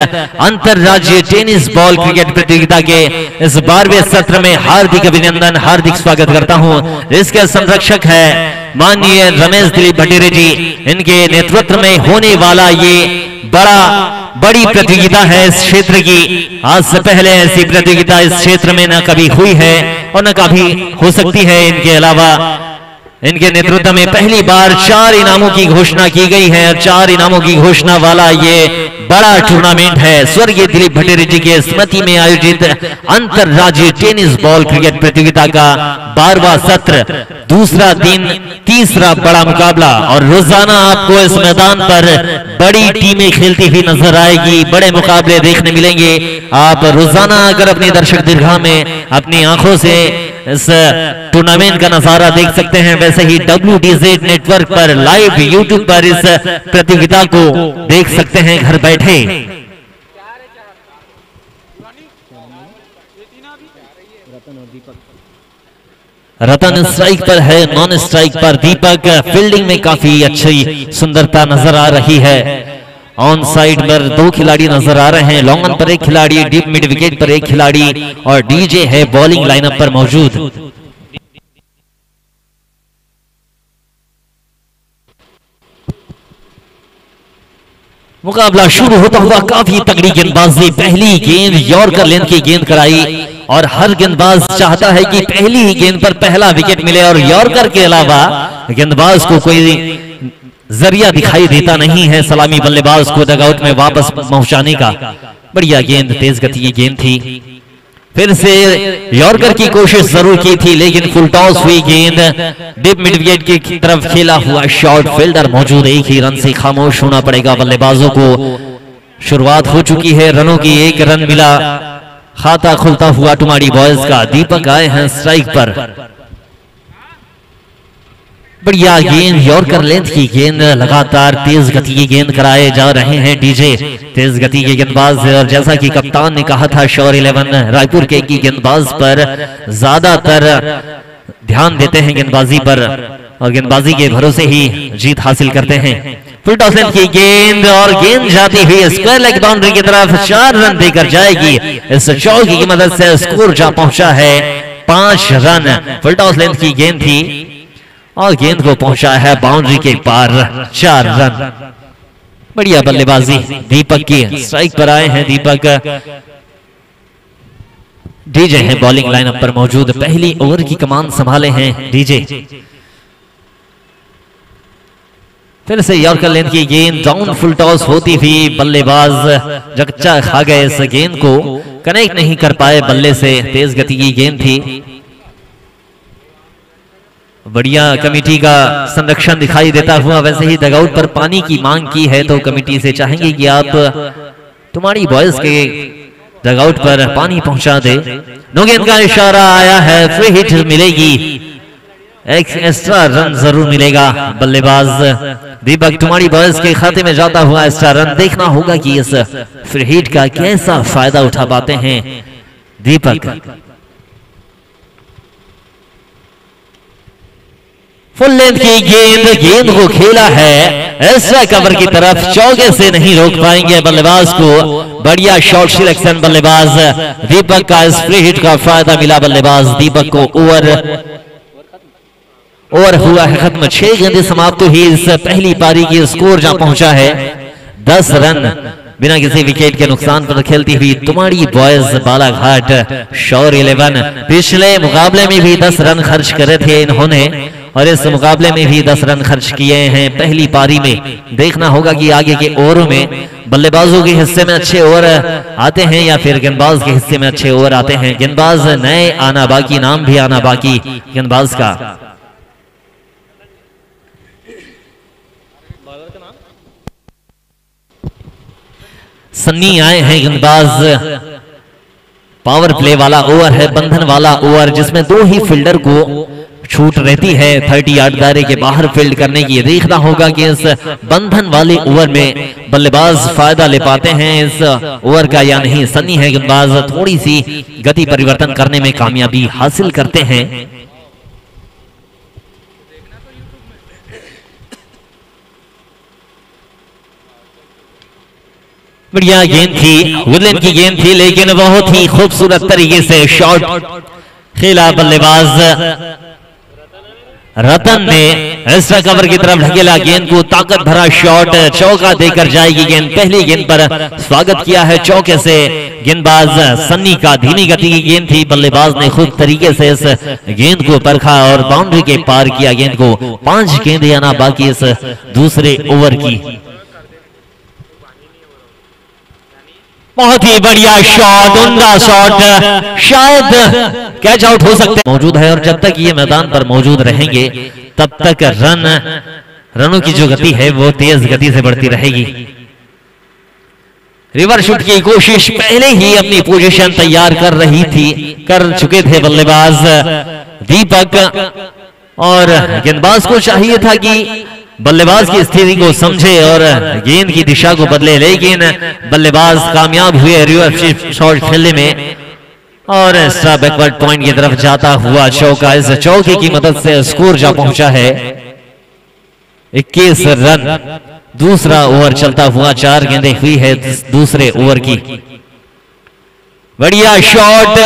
अंतरराज्यीय tennis ball cricket प्रतियोगिता के इस 12वें सत्र में हार्दिक अभिनंदन, हार्दिक स्वागत करता हूं। इसके संरक्षक है माननीय रमेश दिलीप भटेरे जी। इनके नेतृत्व में होने वाला ये बड़ी प्रतियोगिता है इस क्षेत्र की। आज से पहले ऐसी प्रतियोगिता इस क्षेत्र में न कभी हुई है और न कभी हो सकती है। इनके अलावा इनके नेतृत्व में पहली बार 4 इनामों की घोषणा की गई है और 4 इनामों की घोषणा वाला ये बड़ा टूर्नामेंट है। स्वर्गीय दिलीप भटेरे जी के स्मृति में आयोजित अंतरराज्यीय टेनिस बॉल क्रिकेट प्रतियोगिता का 12वां सत्र, दूसरा दिन, तीसरा बड़ा मुकाबला। और रोजाना आपको इस मैदान पर बड़ी टीमें खेलती हुई नजर आएगी, बड़े मुकाबले देखने मिलेंगे। आप रोजाना अगर अपनी दर्शक दीर्घा में अपनी आंखों से इस टूर्नामेंट का नजारा देख सकते हैं, वैसे ही WTZ नेटवर्क पर लाइव यूट्यूब पर इस प्रतियोगिता को देख सकते हैं घर बैठे। रतन स्ट्राइक पर है, नॉन स्ट्राइक पर दीपक। फील्डिंग में काफी अच्छी सुंदरता नजर आ रही है। ऑन साइड पर 2 खिलाड़ी नजर आ रहे हैं, लॉन्ग ऑन पर 1 खिलाड़ी, डीप मिड विकेट पर 1 खिलाड़ी और डीजे है बॉलिंग लाइनअप पर मौजूद। मुकाबला शुरू होता हुआ काफी तगड़ी गेंदबाजी। पहली गेंद यॉर्कर लेंथ की गेंद कराई और हर गेंदबाज चाहता है कि पहली ही गेंद पर पहला विकेट मिले और यॉर्कर के अलावा गेंदबाज को कोई जरिया दिखाई देता नहीं है सलामी बल्लेबाज को डगआउट में वापस पहुंचाने का। बढ़िया गेंद, तेज गति की गेंद थी। फिर से यॉर्कर की कोशिश जरूर की थी लेकिन फुल टॉस हुई गेंद। डीप मिड विकेट की तरफ खेला हुआ शॉट, फील्डर मौजूद, एक ही रन से खामोश होना पड़ेगा बल्लेबाजों को। शुरुआत हो चुकी है, रनों की 1 रन मिला। खाता खुलता हुआ टुमाड़ी बॉयज का। दीपक आए हैं स्ट्राइक पर। बढ़िया गेंद, यॉर्कर लेंथ की गेंद, लगातार तेज गति की गेंद कराए जा रहे हैं डीजे। तेज गति के गेंदबाज और जैसा कि कप्तान ने कहा था श्योर 11 रायपुर के की गेंदबाज पर ज्यादातर ध्यान देते हैं गेंदबाजी पर और गेंदबाजी के भरोसे ही जीत हासिल करते हैं। फुल टॉस लेंथ की गेंद और गेंद जाती हुई स्क्वायर लेग बाउंड्री की तरफ 4 रन देकर जाएगी। इस चौकी की मदद से स्कोर जा पहुंचा है 5 रन। फुल टॉस लेंथ की गेंद थी और गेंद को पहुंचा है बाउंड्री के पार 4 रन। बढ़िया बल्लेबाजी दीपक की। स्ट्राइक पर आए हैं दीपक। डीजे हैं बॉलिंग लाइनअप पर मौजूद। पहली ओवर की कमान संभाले हैं डीजे। फिर से यॉर्कर लेंथ की गेंद, डाउन फुल टॉस होती हुई बल्लेबाज जगचा खा गए। इस गेंद को कनेक्ट नहीं कर पाए बल्ले से। तेज गति की गेंद थी। बढ़िया कमेटी का संरक्षण दिखाई देता हुआ। वैसे ही डगआउट पर पानी की मांग की है तो कमेटी से चाहेंगे कि आप तुम्हारी बॉयज के डगआउट पर पानी पहुंचा दे। नो गेंद का इशारा आया है, फ्री हिट मिलेगी, एक एक्स्ट्रा रन जरूर मिलेगा। बल्लेबाज दीपक तुम्हारी बॉयज के खाते में जाता हुआ एक्स्ट्रा रन। देखना होगा कि इस फ्री हिट का कैसा फायदा उठा पाते हैं दीपक। फुल लेंथ की गेंद, गेंद को खेला है एक्स्ट्रा कवर की तरफ। चौके से नहीं रोक पाएंगे बल्लेबाज को। बढ़िया शॉट सिलेक्शन बल्लेबाज दीपक का। इस फ्री हिट का फायदा मिला बल्लेबाज दीपक को। ओवर हुआ है खत्म। 6 गेंदें समाप्त हुई इस पहली पारी की। स्कोर जहां पहुंचा है 10 रन। बिना किसी विकेट के नुकसान पर खेलती हुई तुम्हारी बॉयज बालाघाट श्योर 11 पिछले मुकाबले में भी 10 रन खर्च करे थे इन्होंने और इस मुकाबले में भी 10 रन खर्च किए हैं पहली पारी में। देखना होगा कि आगे के ओवरों में बल्लेबाजों के हिस्से में अच्छे ओवर आते हैं या फिर गेंदबाज के हिस्से में अच्छे ओवर आते हैं। गेंदबाज नए आना बाकी, नाम भी आना बाकी गेंदबाज का। सन्नी आए हैं गेंदबाज। पावर प्ले वाला ओवर है, बंधन वाला ओवर जिसमें 2 ही फील्डर को छूट रहती है 30 यार्ड दायरे के बाहर फील्ड करने की। देखना होगा कि इस बंधन वाले ओवर में बल्लेबाज फायदा ले पाते हैं इस ओवर का या नहीं। सन्नी है गेंदबाज, थोड़ी सी गति परिवर्तन करने में कामयाबी हासिल करते हैं। बढ़िया गेंद थी, वुडलैंड की गेंद थी, लेकिन बहुत ही खूबसूरत तरीके से शॉट खेला बल्लेबाज रतन ने। एक्स्ट्रा कवर की तरफ ढकेला गेंद को, ताकत भरा शॉट, चौका देकर जाएगी गेंद। पहली गेंद पर स्वागत किया है चौके से गेंदबाज सन्नी का। धीमी गति की गेंद थी, बल्लेबाज ने खुद तरीके से इस गेंद को परखा और बाउंड्री के पार किया गेंद को। 5 गेंदें आना बाकी इस दूसरे ओवर की। बहुत ही बढ़िया शॉट, उम्दा शॉट, शायद कैच आउट हो सकते मौजूद है। और जब तक ये मैदान पर मौजूद रहेंगे तब तक रनों की जो गति है वो तेज गति से बढ़ती रहेगी। रिवर्स शॉट की कोशिश, पहले ही अपनी पोजीशन तैयार कर चुके थे बल्लेबाज दीपक, और गेंदबाज को चाहिए था कि बल्लेबाज की स्थिति को समझे और गेंद की दिशा को बदले, लेकिन बल्लेबाज कामयाब हुए रिवर्स शॉट खेलने में और एक्स्ट्रा बैकवर्ड पॉइंट की तरफ जाता हुआ चौका। इस चौके की मदद से स्कोर जा पहुंचा है 21 रन। दूसरा ओवर चलता हुआ, 4 गेंदें हुई है दूसरे ओवर की। बढ़िया शॉट,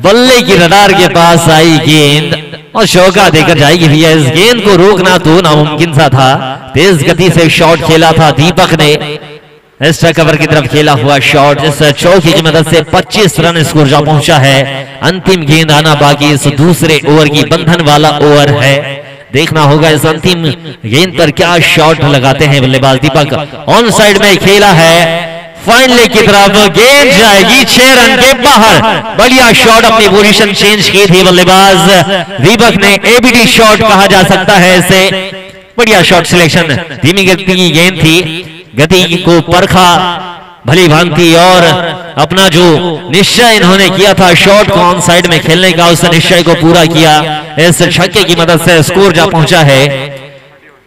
बल्ले की रडार के पास आई गेंद और चौका देकर जाएगी भैया। इस गेंद को रोकना तो नामुमकिन सा था, तेज गति से शॉट खेला था दीपक ने। एक्स्ट्रा कवर की तरफ खेला हुआ शॉट, इस चौके की मदद से 25 रन स्कोर जा पहुंचा है। अंतिम गेंद आना बाकी इस दूसरे ओवर की, बंधन वाला ओवर है। देखना होगा इस अंतिम गेंद पर क्या शॉट लगाते हैं बल्लेबाज दीपक। ऑन साइड में खेला है, फाइनल की तरफ गेंद जाएगी 6 रन के बाहर। बढ़िया शॉट, अपनी पोजीशन चेंज की थी बल्लेबाज दीपक ने। एबीडी शॉट कहा जा सकता है इसे। बढ़िया शॉट सिलेक्शन, धीमी गति की गेंद थी, गति को परखा भली भांति और अपना जो निश्चय इन्होंने किया था शॉट को ऑन साइड में खेलने का, उस निश्चय को पूरा किया। इस छक्के की मदद से स्कोर जा पहुंचा है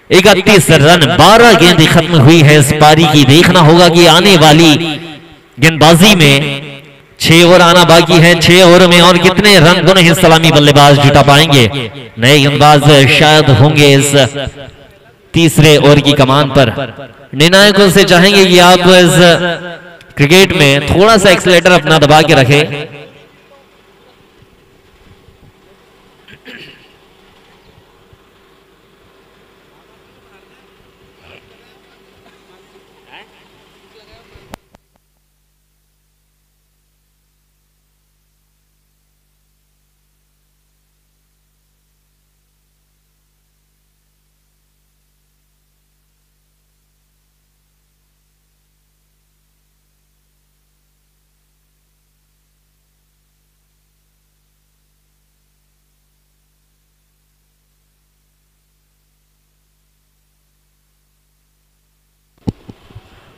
31 रन। 12 गेंदें खत्म हुई है इस पारी की। देखना होगा कि आने वाली गेंदबाजी में 6 ओवर आना बाकी है। 6 ओवर में और कितने रन दोनों ही सलामी बल्लेबाज जुटा पाएंगे। नए गेंदबाज शायद होंगे इस तीसरे ओवर की कमान पर। निर्णायकों से चाहेंगे कि आप इस क्रिकेट में थोड़ा सा एक्सीलेटर अपना दबा के रखें।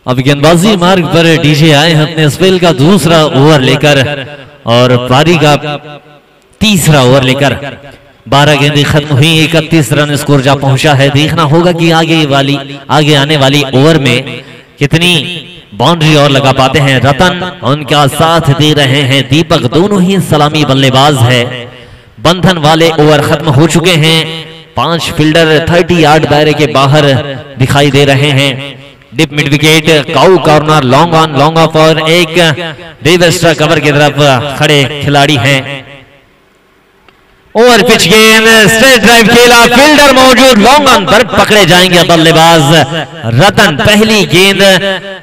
अब गेंदबाजी मार्ग पर डीजे आए हैं अपने स्पेल का दूसरा ओवर लेकर और पारी का तीसरा ओवर लेकर। 12 गेंदें खत्म हुई, 31 रन स्कोर जा पहुंचा है। देखना होगा कि आगे आने वाली ओवर में कितनी बाउंड्री और लगा पाते हैं रतन। उनका साथ दे रहे हैं दीपक, दोनों ही सलामी बल्लेबाज है। बंधन वाले ओवर खत्म हो चुके हैं। 5 फील्डर 30 यार्ड दायरे के बाहर दिखाई दे रहे हैं। Deep mid wicket, cow corner, long on long off और एक डेव एक्स्ट्रा कवर की तरफ खड़े खिलाड़ी हैं। ओवर पिच गेंद, स्ट्रेट ड्राइव खेला, फील्डर मौजूद, लॉन्ग ऑन पर पकड़े जाएंगे बल्लेबाज रतन। पहली गेंद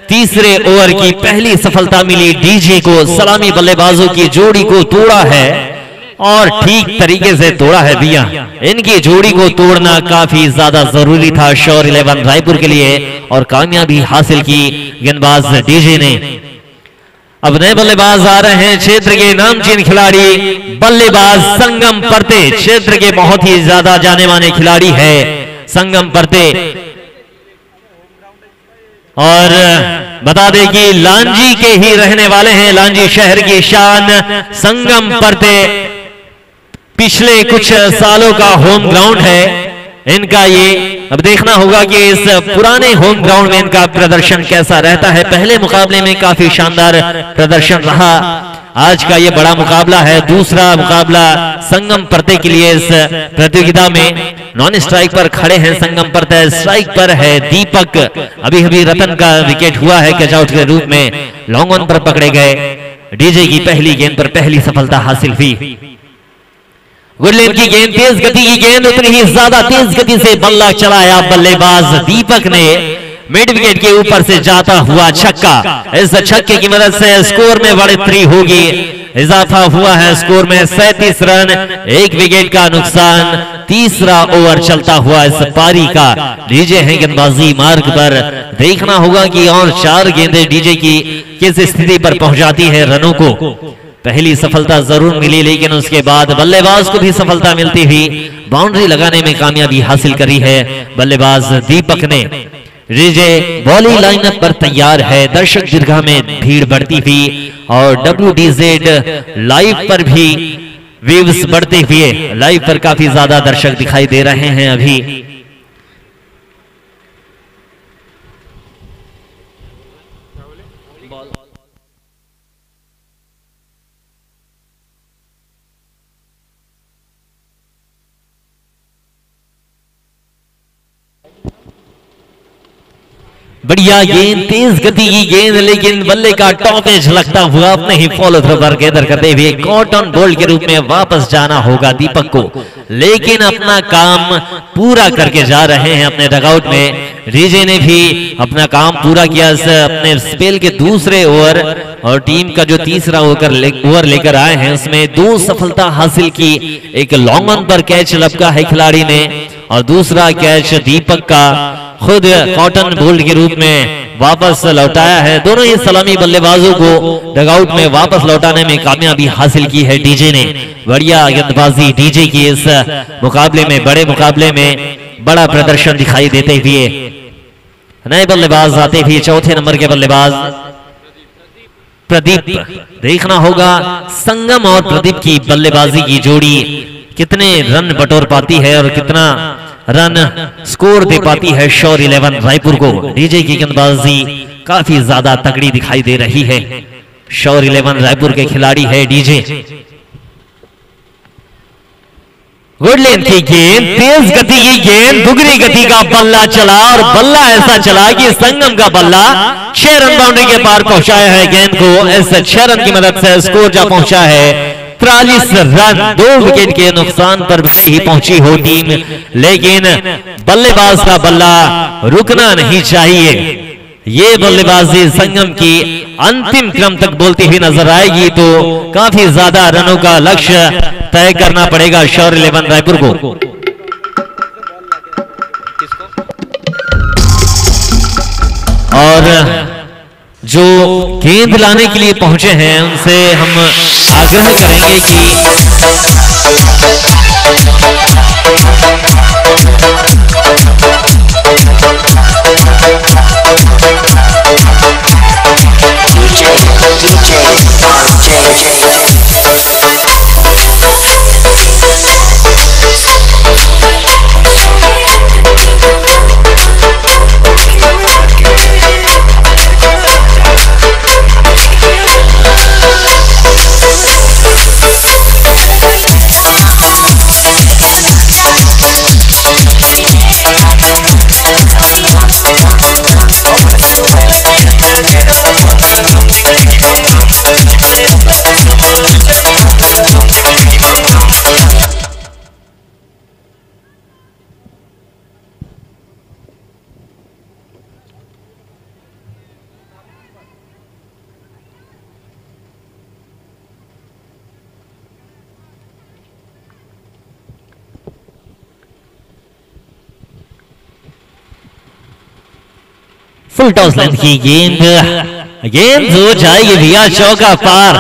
तीसरे ओवर की पहली सफलता मिली डीजे को। सलामी बल्लेबाजों की जोड़ी को तोड़ा है और ठीक तरीके से तोड़ा है भैया। इनकी जोड़ी को तोड़ना काफी ज्यादा जरूरी था श्योर 11 रायपुर के लिए और कामयाबी हासिल की गेंदबाज डीजे ने। अब नए बल्लेबाज आ रहे हैं, क्षेत्र के नामचीन खिलाड़ी बल्लेबाज संगम परते। क्षेत्र के बहुत ही ज्यादा जाने माने खिलाड़ी है संगम परते। और बता दें कि लांजी के ही रहने वाले हैं, लांजी शहर की शान संगम परते। पिछले कुछ सालों का होम ग्राउंड है इनका ये। अब देखना होगा कि इस पुराने होम ग्राउंड में इनका प्रदर्शन कैसा रहता है। पहले मुकाबले में काफी शानदार प्रदर्शन रहा आज का ये बड़ा मुकाबला है, दूसरा मुकाबला संगम परते के लिए इस प्रतियोगिता में। नॉन स्ट्राइक पर खड़े हैं संगम परते, स्ट्राइक पर है दीपक। अभी अभी रतन का विकेट हुआ है कैच आउट के रूप में, लॉन्ग ऑन पर पकड़े गए। डीजे की पहली गेंद पर पहली सफलता हासिल हुई। गुडलैंड की गेंद, तेज गति की गेंद, उतनी ही ज्यादा तेज गति से बल्ला चलाया बल्लेबाज दीपक ने, मिड विकेट के ऊपर से जाता हुआ छक्का। इस छक्के की मदद से स्कोर में बढ़ोतरी होगी, इजाफा हुआ है स्कोर में 37 रन, 1 विकेट का नुकसान। तीसरा ओवर चलता हुआ इस पारी का। डीजे है गेंदबाजी मार्ग पर, देखना होगा कि और 4 गेंदें डीजे की किस स्थिति पर पहुंचाती है रनों को। पहली सफलता जरूर मिली, लेकिन उसके बाद बल्लेबाज को भी सफलता मिलती हुई बाउंड्री लगाने में कामयाबी हासिल करी है बल्लेबाज दीपक ने। डीजे बॉलिंग लाइनअप पर तैयार है, दर्शक दीर्घा में भीड़ बढ़ती हुई और WDZ लाइव पर भी व्यूज बढ़ते हुए, लाइव पर काफी ज्यादा दर्शक दिखाई दे रहे हैं अभी। बढ़िया गेंद, तेज गति की गेंद, लेकिन बल्ले का टॉप एज लगता हुआ अपने ही फॉलो थ्रो पर गेंदर करते हुए कॉटन बोल्ड के रूप में वापस जाना होगा दीपक को, लेकिन अपना काम पूरा करके जा रहे हैं अपने डगआउट में। डीजे ने भी अपना काम पूरा किया अपने स्पेल के दूसरे ओवर, और टीम का जो तीसरा ओवर लेकर आए हैं उसमें 2 सफलता हासिल की। एक लॉन्ग ऑन पर कैच लपका है खिलाड़ी ने, और दूसरा कैच दीपक का खुद कॉटन बोल्ड के रूप में वापस लौटाया है। दोनों ही सलामी बल्लेबाजों को डगआउट में वापस लौटाने में कामयाबी हासिल की है डीजे ने। बढ़िया गेंदबाजी डीजे की इस मुकाबले में, बड़े मुकाबले में बड़ा प्रदर्शन दिखाई देते हुए। नए बल्लेबाज आते हुए, चौथे नंबर के बल्लेबाज प्रदीप। देखना होगा संगम और प्रदीप की बल्लेबाजी की जोड़ी कितने रन बटोर पाती है और कितना रन स्कोर दे पाती है श्योर 11 रायपुर को। डीजे की गेंदबाजी काफी ज्यादा तगड़ी दिखाई दे रही है, श्योर 11 रायपुर के खिलाड़ी है डीजे। गुडलैंड की गेंद, तेज गति की गेंद, दुगनी गति का बल्ला चला, और बल्ला ऐसा चला कि संगम का बल्ला 6 रन बाउंड्री के पार पहुंचाया है गेंद को। इस 6 रन की मदद से स्कोर जा पहुंचा है 43 रन। 2 विकेट के नुकसान पर भले ही पहुंची हो टीम, लेकिन बल्लेबाज का बल्ला रुकना नहीं चाहिए। ये बल्लेबाजी संगम की अंतिम क्रम तक बोलती हुई नजर आएगी तो काफी ज्यादा रनों का लक्ष्य तय करना पड़ेगा श्योर 11 रायपुर को। और जो गेंद लाने के लिए पहुंचे हैं उनसे हम आग्रह करेंगे कि फुल टॉस लेंथ की गेंद हो जाएगी भैया चौका पार,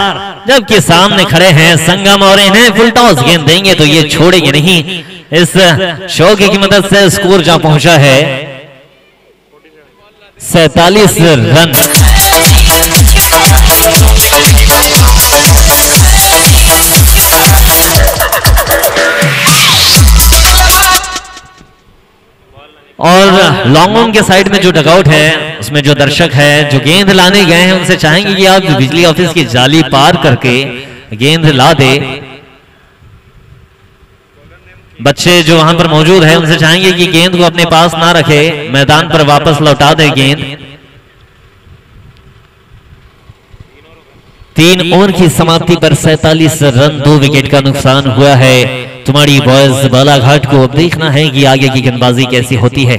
जबकि सामने खड़े हैं संगम और इन्हें फुल टॉस गेंद देंगे तो ये छोड़ेंगे नहीं। इस चौके की मदद से स्कोर जा पहुंचा है 47 रन। और लॉन्ग ऑन के साइड में जो डगआउट है उसमें जो दर्शक है जो गेंद लाने गए हैं उनसे चाहेंगे कि आप बिजली ऑफिस की जाली पार करके गेंद ला दे। बच्चे जो वहां पर मौजूद है उनसे चाहेंगे कि गेंद को अपने पास ना रखे, मैदान पर वापस लौटा दे गेंद। 3 ओवर की समाप्ति पर 47 रन 2 विकेट का नुकसान हुआ है। तुम्हारी बॉयज बालाघाट को अब देखना है कि आगे की गेंदबाजी कैसी होती है।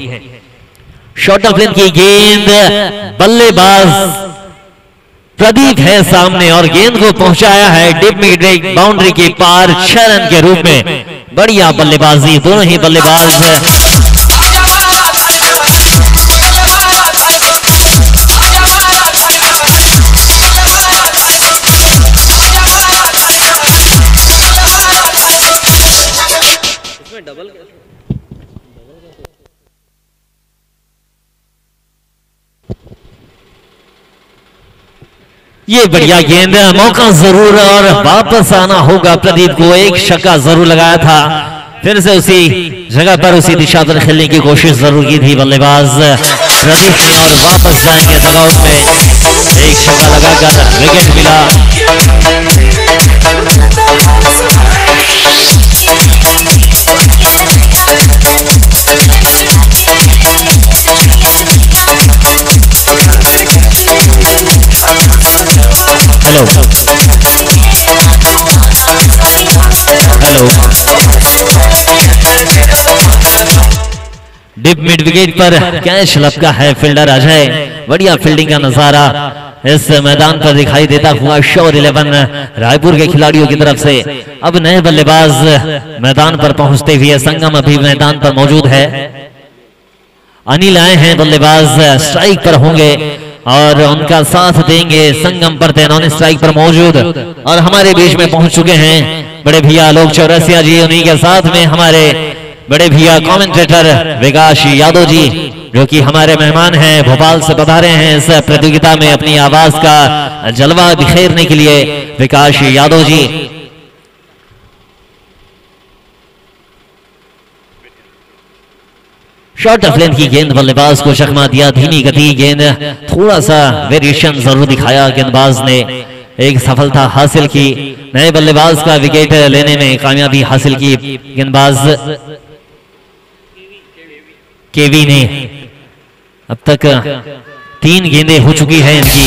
शॉर्ट ऑफ लेंथ की गेंद, बल्लेबाज प्रदीप है सामने और गेंद को पहुंचाया है डीप मिड बाउंड्री के पार 6 रन के रूप में। बढ़िया बल्लेबाजी, दोनों ही बल्लेबाज ये बढ़िया गेंद, मौका जरूर और वापस आना होगा प्रदीप को। एक छक्का जरूर लगाया था, फिर से उसी जगह पर उसी दिशा पर खेलने की कोशिश जरूर की थी बल्लेबाज प्रदीप ने और वापस जाएंगे डगआउट में। एक छक्का लगाकर विकेट मिला। Hello hello, deep mid wicket पर कैच लपका है फील्डर अजय। बढ़िया फील्डिंग का नजारा इस मैदान पर दिखाई देता हुआ शोर 11 रायपुर के खिलाड़ियों की तरफ से। अब नए बल्लेबाज मैदान पर पहुंचते हुए संगम अभी मैदान पर मौजूद है। अनिल आए हैं बल्लेबाज, स्ट्राइक पर होंगे और उनका साथ देंगे संगम पर नॉन स्ट्राइक पर मौजूद। और हमारे बीच में पहुंच चुके हैं बड़े भैया आलोक चौरसिया जी, उन्हीं के साथ में हमारे बड़े भैया कमेंटेटर विकास यादव जी जो कि हमारे मेहमान हैं, भोपाल से पधारे हैं इस प्रतियोगिता में अपनी आवाज का जलवा बिखेरने के लिए। विकास Yadav ji short of length की गेंद, बल्लेबाज को चकमा दिया। धीमी गति गेंद, थोड़ा सा वेरिएशन जरूर दिखाया गेंदबाज ने, एक सफलता हासिल की। नए बल्लेबाज का विकेट लेने में कामयाबी हासिल की गेंदबाज केवी ने। अब तक 3 गेंदें हो चुकी है इनकी,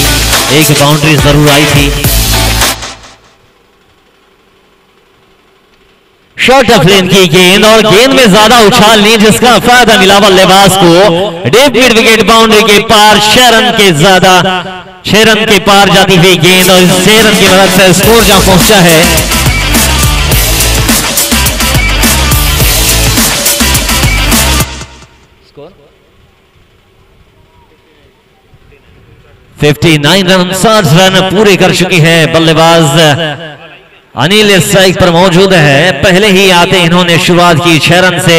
एक बाउंड्री जरूर आई थी। शॉर्ट ऑफ लेंथ की गेंद और गेंद में ज्यादा उछाल नहीं जिसका फायदा मिला बल्लेबाज को। डीप मिड विकेट बाउंड्री के पार 6 रन के ज्यादा, 6 रन के पार जाती हुई गेंद और 6 रन की मदद से स्कोर जहां पहुंचा है 59 रन, 60 रन पूरे कर चुकी है बल्लेबाज अनिल स्ट्राइक पर मौजूद है। पहले ही आते इन्होंने शुरुआत की 6 रन से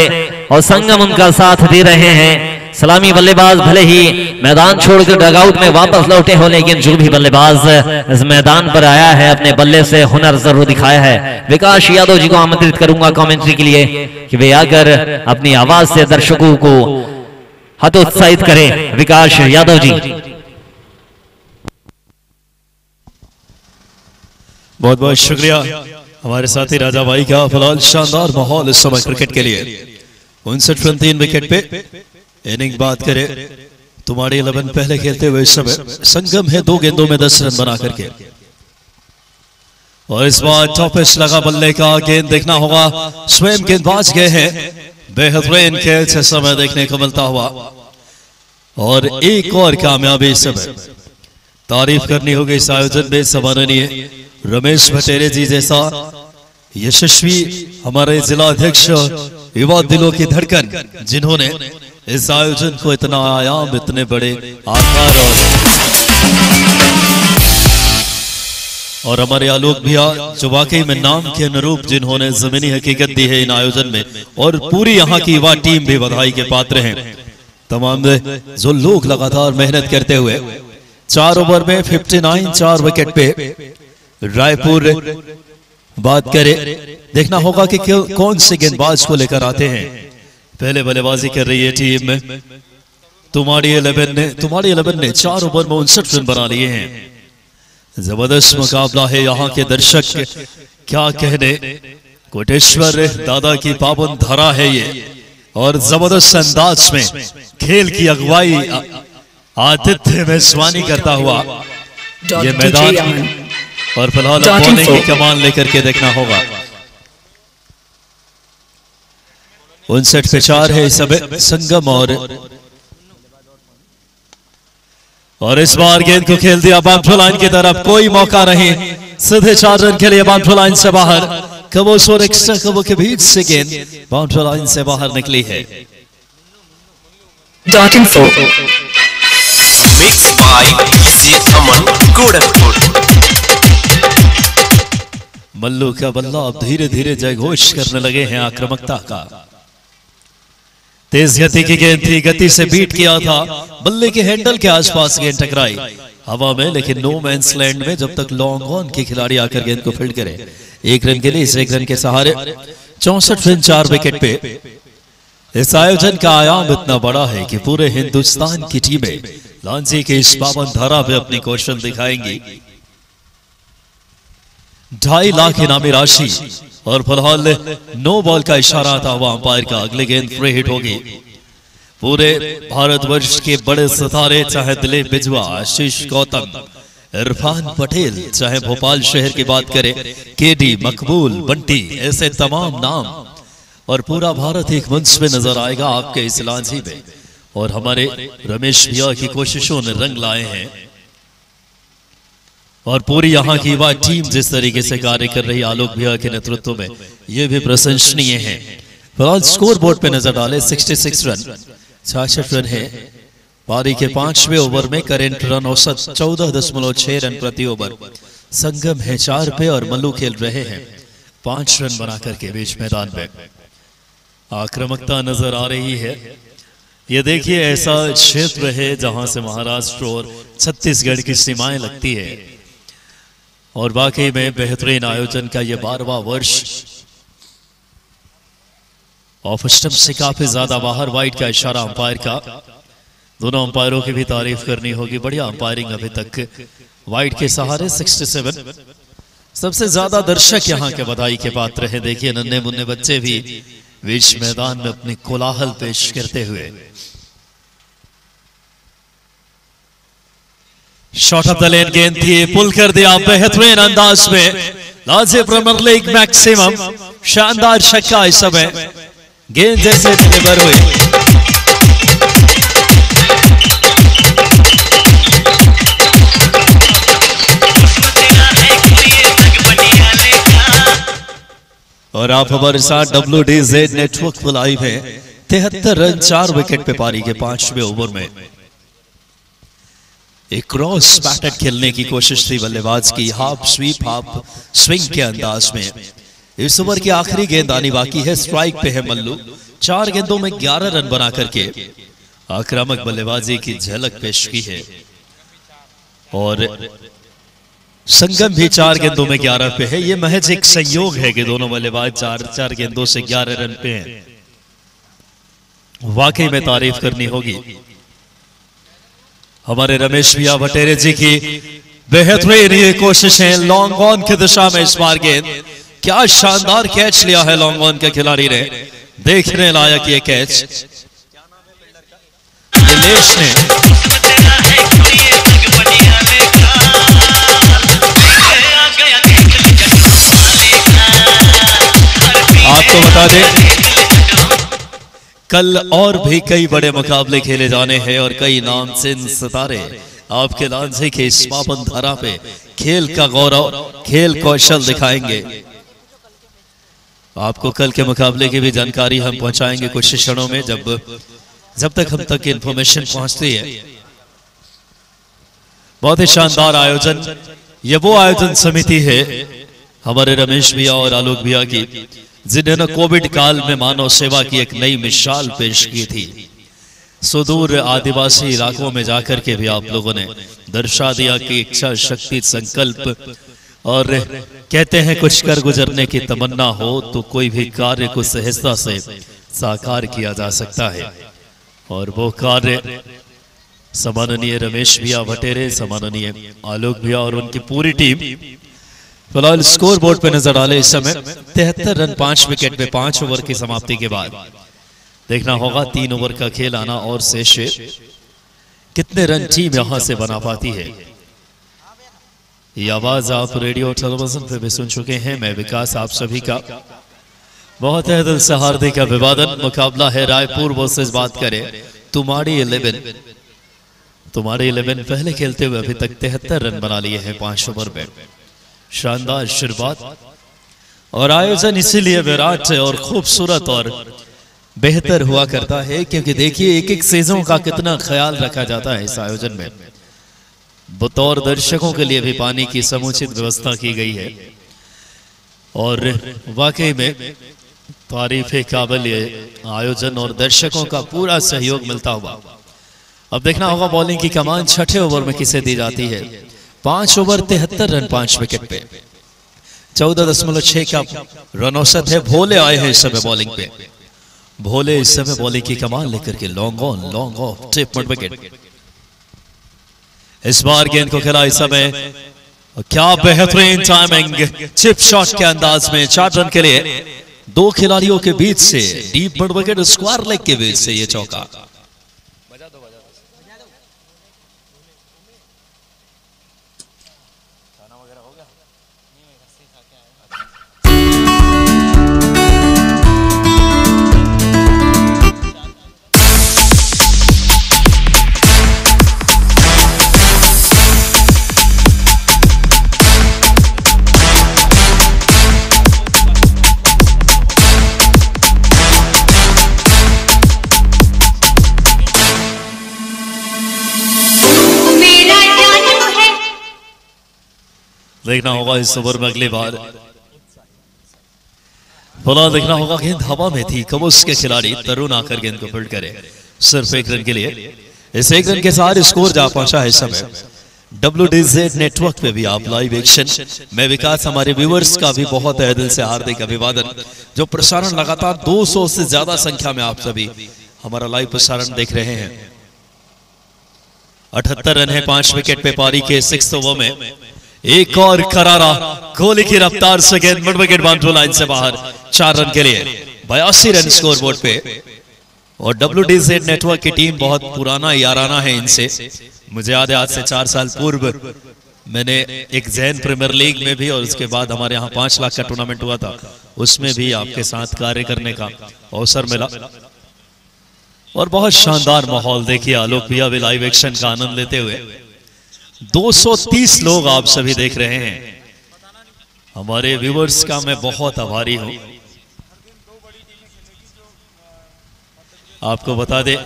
और संगम उनका साथ दे रहे हैं। सलामी बल्लेबाज भले ही मैदान छोड़कर डगआउट में वापस लौटे हो, लेकिन जो भी बल्लेबाज इस मैदान पर आया है अपने बल्ले से हुनर जरूर दिखाया है। विकास यादव जी को आमंत्रित करूंगा कमेंट्री के लिए कि वे आकर अपनी आवाज से दर्शकों को हतोत्साहित करें। विकास यादव जी। बहुत बहुत शुक्रिया हमारे साथी राजा भाई का। फिलहाल शानदार माहौल इस समय क्रिकेट के लिए। 59 रन 3 विकेट पे इनिंग बात करें तुम्हारे 11 पहले खेलते हुए इस समय संगम है 2 गेंदों में 10 रन बना करके। और इस बार टॉपिश लगा बल्ले का, गेंद देखना होगा। स्वयं गेंदबाज गए हैं, बेहतरीन खेल से समय देखने को मिलता हुआ और एक और कामयाबी इस समय तारीफ करनी होगी इस आयोजन में सम्माननीय रमेश भटेरे जी जैसा यशस्वी हमारे जिला अध्यक्ष, युवा दिलों की धड़कन, जिन्होंने इस आयोजन को इतना आयाम, इतने बड़े आकार और हमारे आलोक भैया जो वाकई में नाम के अनुरूप जिन्होंने जमीनी हकीकत दी है इन आयोजन में, और पूरी यहाँ की युवा टीम भी बधाई के पात्र हैं। तमाम जो लोग लगातार मेहनत करते हुए 4 ओवर में 59 4 विकेट पे रायपुर बात करें, देखना होगा कि कौन से गेंदबाज को लेकर आते हैं। पहले बल्लेबाजी कर रही है टीम तुम्हारी 11 ने 4 ओवर में 59 रन बना लिए हैं। जबरदस्त मुकाबला है, यहाँ के दर्शक क्या कहने, कोटेश्वर दादा की पावन धारा है ये, और जबरदस्त अंदाज में खेल की अगुवाई आतिथ्य मेजबानी करता हुआ ये मैदान, और फिलहाल बॉलिंग की कमान लेकर के देखना होगा। 59 पे 4 है इस समय संगम, और इस बार गेंद को खेल दिया बाउंड्री लाइन की तरफ, कोई मौका नहीं, सीधे 4 रन के लिए बाउंड्री लाइन से बाहर। कबोस और एक्स्ट्रा कबो के बीच से गेंद बाउंड्री लाइन से बाहर निकली है। मल्लू का बल्ला अब धीरे धीरे जयघोष करने लगे हैं आक्रामकता का। तेज गति की गेंद थी, गति से बीट किया था, बल्ले के हैंडल के आसपास गेंद टकराई हवा में, लेकिन नो मैंस लैंड में जब तक लॉन्ग ऑन के खिलाड़ी आकर गेंद को फील्ड करे। 1 रन के लिए इस 1 रन के सहारे 64 रन 4 विकेट पे। इस आयोजन का आयाम इतना बड़ा है कि पूरे हिंदुस्तान की टीमें लांजी के इस पावन धारा पे अपनी कौशल दिखाएंगी। 2.5 लाख इनामी राशि, और फिलहाल नो बॉल का इशारा आता हुआ अंपायर का, अगली गेंद फ्री हिट होगी। पूरे भारतवर्ष के बड़े सितारे, चाहे दिलीप बिजवा, आशीष गौतम, इरफान पटेल, चाहे भोपाल शहर की बात करें, केडी, मकबूल, बंटी, ऐसे तमाम नाम, और पूरा भारत एक मंच पे नजर आएगा आपके इस लांजी में। और हमारे रमेश भैया की कोशिशों ने रंग लाए हैं, और पूरी यहाँ की युवा टीम जिस तरीके से कार्य कर रही आलोक भैया के नेतृत्व में, ये भी प्रशंसनीय है। फिलहाल स्कोर बोर्ड पे नजर डाले 66 रन 66 रन है। पारी के 5वें ओवर में करेंट रन औसत 14.6 रन प्रति ओवर। संगम है 4 पे और मल्लू खेल रहे हैं 5 रन बनाकर के बीच मैदान में। आक्रामकता नजर आ रही है। ये देखिए, ऐसा क्षेत्र है जहां से महाराष्ट्र और छत्तीसगढ़ की सीमाएं लगती है, और वाकई में बेहतरीन आयोजन का ये 12वां वर्ष। ऑफ स्टंप से काफी ज्यादा बाहर, वाइड का इशारा अंपायर का। दोनों अंपायरों की भी तारीफ करनी होगी, बढ़िया अंपायरिंग अभी तक। वाइड के सहारे 67। सबसे ज्यादा दर्शक यहाँ के बधाई के पात्र हैं। देखिए, नन्हे मुन्ने बच्चे भी बीच मैदान में अपनी कोलाहल पेश करते हुए। शॉट ऑफ द लेन गेंद थी, पुल कर दिया बेहतरीन अंदाज में। लांजी प्रीमियर लीग मैक्सिमम, शानदार छक्का इस समय गेंद जैसे डिलीवर हुई। और आप हमारे साथ WDZ नेटवर्क पर लाइव है। 73 रन 4 विकेट पे पारी के 5वें ओवर में। एक क्रॉस पैटर्न खेलने की कोशिश थी बल्लेबाज की, हाफ स्वीप हाफ स्विंग के अंदाज में। इस ओवर की आखिरी गेंद आनी बाकी है। स्ट्राइक पे है मल्लू। 4 गेंदों में 11 रन बना करके आक्रामक बल्लेबाजी की झलक पेश की है। और संगम भी 4 गेंदों में 11 पे है। ये महज एक संयोग है कि दोनों बल्लेबाज 4 गेंदों से 11 रन पे हैं। वाकई में तारीफ करनी होगी हमारे रमेश भैया भटेरे जी की। बेहतरीन ये कोशिशें लॉन्ग ऑन की दिशा में। इस बार गेंद, क्या शानदार कैच लिया है लॉन्ग ऑन के खिलाड़ी ने, देखने लायक ये कैच। दिलेश ने आपको बता दें, कल और भी कई बड़े मुकाबले खेले जाने हैं और कई नामचीन सितारे आपके लांजी के इस पावन धारा पे खेल का गौरव, खेल कौशल दिखाएंगे। आपको कल के मुकाबले की भी जानकारी हम पहुंचाएंगे कुछ क्षणों में, जब तक हम तक इंफॉर्मेशन पहुंचती है। बहुत ही शानदार आयोजन। ये वो आयोजन समिति है हमारे रमेश भैया और आलोक भैया की, जिन्होंने कोविड काल में मानव सेवा की एक नई मिसाल पेश की थी। सुदूर आदिवासी इलाकों में जाकर के भी आप लोगों ने दर्शा दिया कि इच्छा शक्ति, संकल्प, और कहते हैं कुछ कर गुजरने की तमन्ना हो तो कोई भी कार्य को सहजता से साकार किया जा सकता है। और वो कार्य सम्माननीय रमेश भैया भटेरे, सम्माननीय आलोक भैया और उनकी पूरी टीम फिलहाल स्कोर बोर्ड पे नजर डाले इस समय 73 रन 5 विकेट पे 5 ओवर की समाप्ति के बाद। देखना होगा 3 ओवर का खेल आना और शेष कितने रन टीम यहां से बना पाती है। ये आवाज आप रेडियो टेलीविजन पे भी सुन चुके हैं। मैं विकास आप सभी का बहुत है दिल से हार्दिक अभिवादन। मुकाबला है रायपुर वर्सेस बात करें तुम्हारी 11। तुम्हारे 11 पहले खेलते हुए अभी तक 73 रन बना लिए हैं 5 ओवर में। शानदार शुरुआत और आयोजन इसीलिए विराट और खूबसूरत और बेहतर हुआ करता है क्योंकि देखिए एक एक सीजन का कितना ख्याल रखा जाता है इस आयोजन में। बतौर दर्शकों के लिए भी पानी की समुचित व्यवस्था की गई है और वाकई में तारीफे काबिल ये आयोजन और दर्शकों का पूरा सहयोग मिलता हुआ। अब देखना होगा बॉलिंग की कमान छठे ओवर में किसे दी जाती है। 5 ओवर 73 रन 5 विकेट पे 14.6 का रन औसत है। भोले आए हैं इस समय बॉलिंग पे। भोले इस समय बॉलिंग की कमान लेकर के long on long of tip mid wicket. इस बार गेंद को खेला इस समय, क्या बेहतरीन टाइमिंग चिप शॉट के अंदाज में 4 रन के लिए 2 खिलाड़ियों के बीच से deep mid wicket square leg के बीच से ये चौका। देखना होगा इस ओवर में अगली बार फिलहाल देखना होगा गेंद हवा में थी। कबूस के खिलाड़ी तरुण आकर गेंद को फील्ड करे सिर्फ 1 रन के लिए। इस 1 रन के साथ स्कोर जा पहुंचा है इस समय। WDZ नेटवर्क पे भी आप लाइव एक्शन में विकास हमारे व्यूअर्स का भी बहुत है दिल से हार्दिक अभिवादन। जो प्रसारण लगातार 200 से ज्यादा संख्या में आप सभी हमारा लाइव प्रसारण देख रहे हैं। 78 रन है 5 विकेट पे पारी के 6 ओवर में। एक और करारा कोहली की रफ्तार से गेंद मिड विकेट बाउंड्री लाइन से बाहर 4 रन के लिए 82 रन स्कोर बोर्ड पे। और WDZ नेटवर्क की टीम बहुत पुराना याराना है इनसे। मुझे याद है आज से 4 साल पूर्व मैंने एक जैन प्रीमियर लीग में भी और उसके बाद हमारे यहाँ 5 लाख का टूर्नामेंट हुआ था, उसमें भी आपके साथ कार्य करने का अवसर मिला और बहुत शानदार माहौल। देखिए आलोक भैया भी लाइव एक्शन का आनंद लेते हुए। 230 लोग आप सभी देख रहे हैं। हमारे व्यूअर्स का मैं बहुत आभारी हूं। आपको बता दें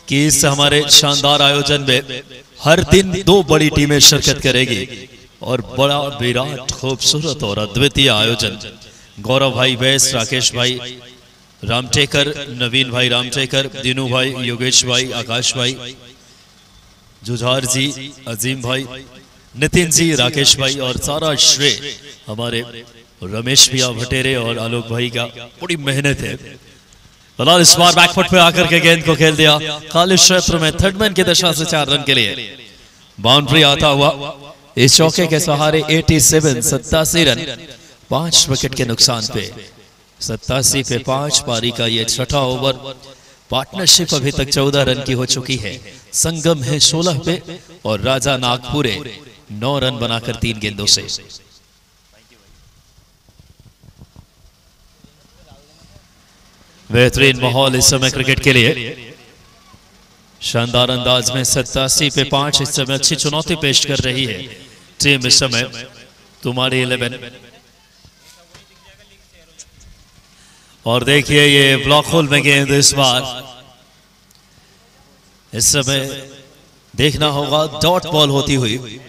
कि इस हमारे शानदार आयोजन में हर दिन 2 बड़ी टीमें शिरकत करेगी और बड़ा विराट खूबसूरत और अद्वितीय आयोजन। गौरव भाई वैस, राकेश भाई रामटेकर, नवीन भाई रामटेकर, दीनू भाई, योगेश भाई, आकाश भाई, जुझार जी, अजीम भाई, नितिन जी, राकेश भाई और सारा श्रेय हमारे रमेश भैया भटेरे और आलोक भाई का बड़ी मेहनत है। फिलहाल इस बार बैकफुट पे आकर के गेंद को खेल दिया खाली क्षेत्र में थर्डमैन की दशा से 4 रन के लिए बाउंड्री आता हुआ। इस चौके के सहारे 87 रन 5 विकेट के नुकसान पे 87 पे 5 पारी का ये छठा ओवर। पार्टनरशिप अभी तक 14 रन की हो चुकी है। संगम है 16 पे और राजा नागपुरे 9 रन बनाकर 3 गेंदों से। बेहतरीन माहौल इस समय क्रिकेट के लिए। शानदार अंदाज में 87 पे 5 इस समय अच्छी चुनौती पेश कर रही है टीम इस समय तुम्हारी 11। और देखिए ये ब्लॉक होल में गेंद इस बार। इस समय देखना होगा डॉट बॉल होती हुई।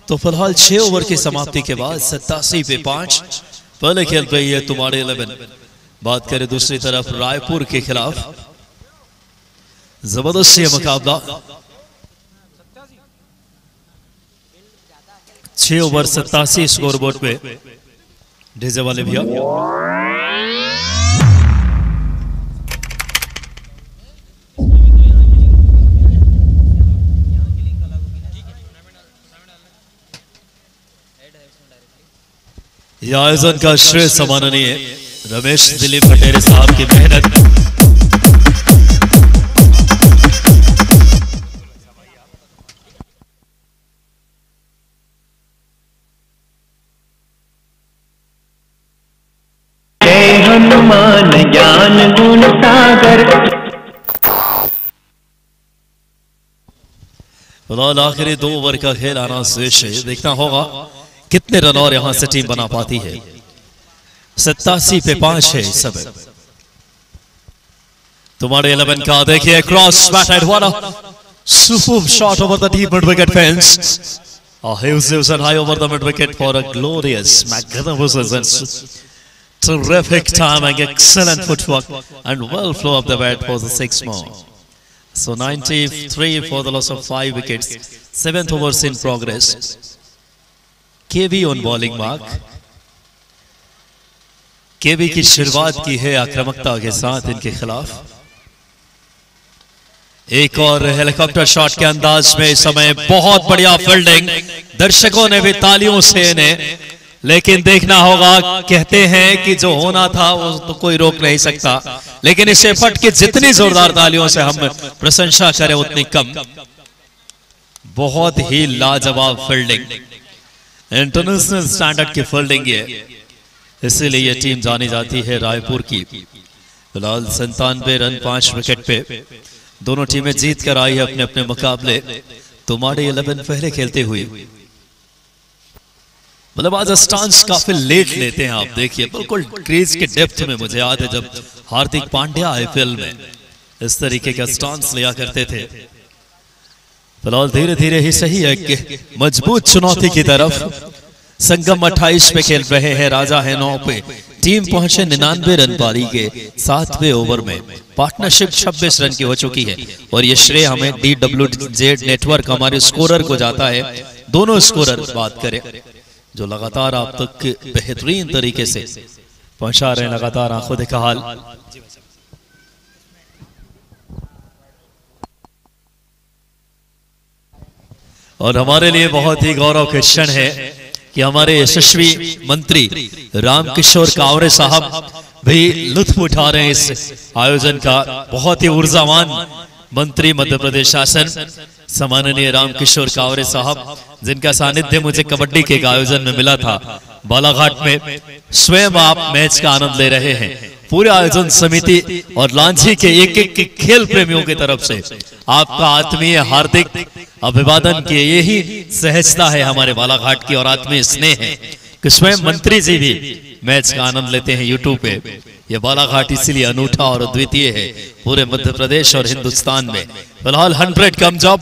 तो फिलहाल 6 ओवर की समाप्ति के बाद 87 पे 5 पहले खेल पे ये तुम्हारे 11। बात करें दूसरी तरफ रायपुर के खिलाफ जबरदस्त ये मुकाबला। 6 ओवर 87 स्कोर बोर्ड पे। डीजे वाले भैया यह आयोजन का श्रेय सम्माननीय रमेश दिलीप भटेरे साहब की मेहनत। हनुमान ज्ञान गुण सागर। फिलहाल आखिरी 2 ओवर का खेल आना शेष है, देखना होगा कितने रन और यहां से टीम बना पाती है। 87 पे 5 है इस समय। तुम्हारे 11 का देखिए क्रॉस बैटेड वाला super shot over the deep mid wicket fence. A huge and high over the mid wicket for a glorious magnificent terrific timing, excellent footwork and well flow of the bat for the 6 more. So 93 for the loss of 5 wickets. 7th overs in progress. KV on bowling mark. KV की शुरुआत की है आक्रामकता के साथ इनके खिलाफ। एक और हेलीकॉप्टर शॉट के अंदाज में इस समय बहुत बढ़िया फील्डिंग। दर्शकों ने भी तालियों से इन्हें, लेकिन देखना होगा, कहते हैं कि जो होना था वो तो कोई रोक नहीं सकता, लेकिन इस एफर्ट की जितनी जोरदार तालियों से हम प्रशंसा करें उतनी कम। बहुत ही लाजवाब फील्डिंग, इंटरनेशनल स्टैंडर्ड की फील्डिंग है, इसीलिए ये टीम जानी जाती है रायपुर की। फिलहाल 97 रन 5 विकेट पे दोनों टीमें जीत कर आई है अपने अपने मुकाबले। तुम्हारे 11 पहले खेलते हुए मतलब आज स्टांस काफी लेट लेते हैं। आप देखिए बिल्कुल क्रीज के डेप्थ में, मुझे याद है जब हार्दिक पांड्या आईपीएल में इस तरीके का स्टांस लिया करते थे। फिलहाल धीरे धीरे ही सही है कि मजबूत चुनौती की तरफ। संगम 28 पे खेल रहे हैं, राजा है 9 पे। टीम पहुंचे 99 रन पारी के 7वें ओवर में। पार्टनरशिप 26 रन की हो चुकी है और ये श्रेय हमें DWZ नेटवर्क हमारे स्कोरर को जाता है। दोनों स्कोरर बात करें जो लगातार आप तक बेहतरीन तरीके से पहुंचा रहे हैं, लगातार आंखों देखा हाल। और हमारे लिए बहुत ही गौरव का क्षण है कि हमारे यशस्वी मंत्री रामकिशोर कावरे साहब भी लुत्फ उठा रहे हैं इस आयोजन का। बहुत ही ऊर्जावान मंत्री मध्य प्रदेश शासन सम्माननीय रामकिशोर कावरे साहब, जिनका सानिध्य मुझे कबड्डी के एक आयोजन में मिला था बालाघाट में। स्वयं आप मैच का आनंद ले रहे हैं। पूरे आयोजन समिति और लांझी के एक एक खेल प्रेमियों की तरफ से आपका आत्मीय हार्दिक अभिवादन की यही सहजता है हमारे बालाघाट की और आत्मीय स्नेह है कि स्वयं मंत्री जी भी मैच का आनंद लेते हैं यूट्यूब पे। ये बालाघाट इसीलिए अनूठा और अद्वितीय है पूरे मध्य प्रदेश और हिंदुस्तान में। फिलहाल 100 कम जॉब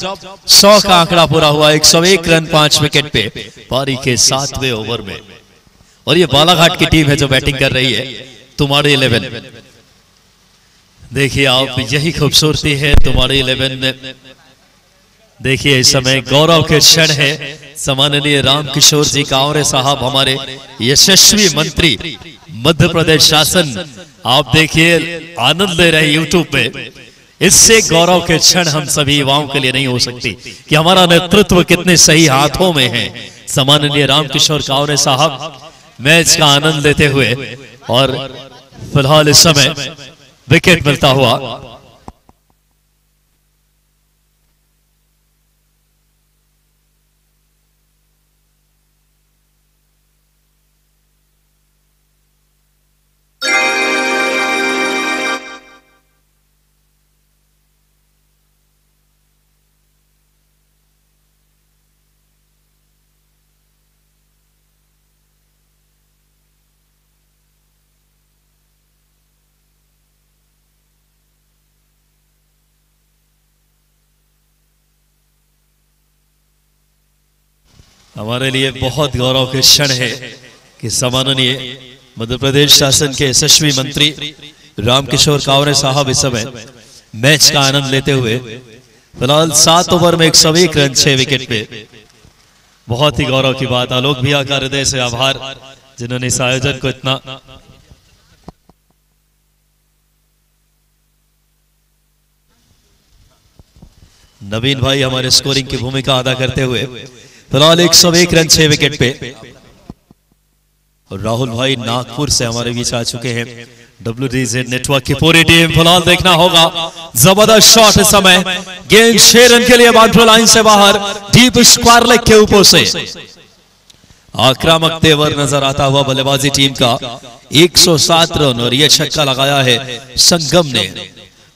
100 का आंकड़ा पूरा हुआ। 101 रन 5 विकेट पे पारी के 7वें ओवर में। और ये बालाघाट की टीम है जो बैटिंग कर रही है। तुम्हारे 11 देखिए आप, यही खूबसूरती है तुम्हारे 11 में। देखिए इस समय गौरव के क्षण है। सम्माननीय रामकिशोर जी कावरे साहब हमारे यशस्वी मंत्री मध्य प्रदेश शासन, आप देखिए आनंद ले रहे यूट्यूब पे। इससे गौरव के क्षण हम सभी युवाओं के लिए नहीं हो सकती कि हमारा नेतृत्व कितने सही हाथों में है। सम्माननीय रामकिशोर कावरे साहब मैच का आनंद लेते हुए और फिलहाल इस समय विकेट मिलता हुआ। हमारे लिए बहुत गौरव के क्षण है कि सम्माननीय मध्य प्रदेश शासन के यशस्वी मंत्री रामकिशोर कावरे साहब इस समय मैच का आनंद लेते हुए फिलहाल 7 ओवर में 101 रन 6 विकेट पे। बहुत ही गौरव की बात। आलोक भैया का हृदय से आभार जिन्होंने इस आयोजन को इतना नवीन भाई हमारे स्कोरिंग की भूमिका अदा करते हुए फिलहाल 101 रन 6 विकेट पे और राहुल भाई नागपुर से हमारे बीच आ चुके हैं। WDZ नेटवर्क की पूरी टीम फिलहाल देखना होगा। जबरदस्त शॉट इस समय, गेंद 6 रन के लिए बाउंड्री लाइन से बाहर, डीप स्क्वायर लेग के ऊपर से। आक्रामक तेवर नजर आता हुआ बल्लेबाजी टीम का 107 रन और ये छक्का लगाया है संगम ने।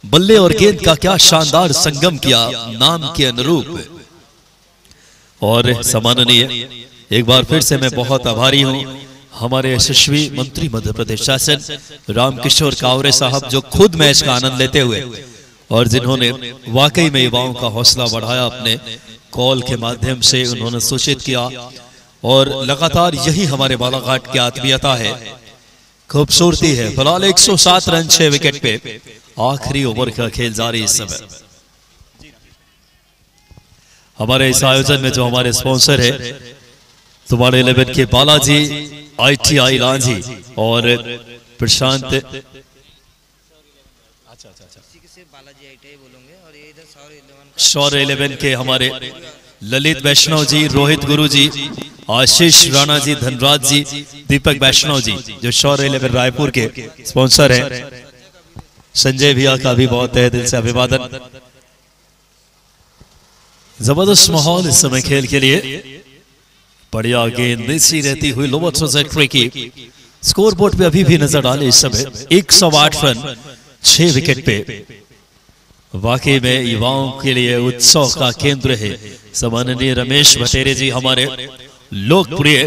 बल्ले और गेंद का क्या शानदार संगम किया, नाम के अनुरूप। और सम्माननीय, एक बार फिर से मैं बहुत आभारी हूं हमारे यशस्वी मंत्री मध्य प्रदेश शासन रामकिशोर कावरे साहब, जो खुद मैच का आनंद लेते हुए और जिन्होंने वाकई में युवाओं का हौसला बढ़ाया, अपने कॉल के माध्यम से उन्होंने सूचित किया। और लगातार यही हमारे बालाघाट की आत्मीयता है, खूबसूरती है। फिलहाल 107 रन 6 विकेट पे, आखिरी ओवर का खेल जारी इस समय। हमारे इस आयोजन में जो हमारे स्पॉन्सर है तुम्हारे 11 के बालाजी ITI लांझी और प्रशांत, शौर्य 11 के हमारे ललित वैष्णव जी, रोहित गुरु जी, आशीष राणा जी, धनराज जी, दीपक वैष्णव जी, जो शौर्य 11 रायपुर के स्पॉन्सर हैं। संजय भैया का भी बहुत तहे दिल से अभिवादन। जबरदस्त माहौल इस समय खेल के लिए। बढ़िया गेंद नीची रहती हुई लोअर ट्रैजेक्टरी की। स्कोर बोर्ड पे अभी भी नजर डाले इस समय 108 रन 6 विकेट पे। वाकई में युवाओं के लिए उत्सव का केंद्र है। सम्माननीय रमेश भटेरे जी, हमारे लोकप्रिय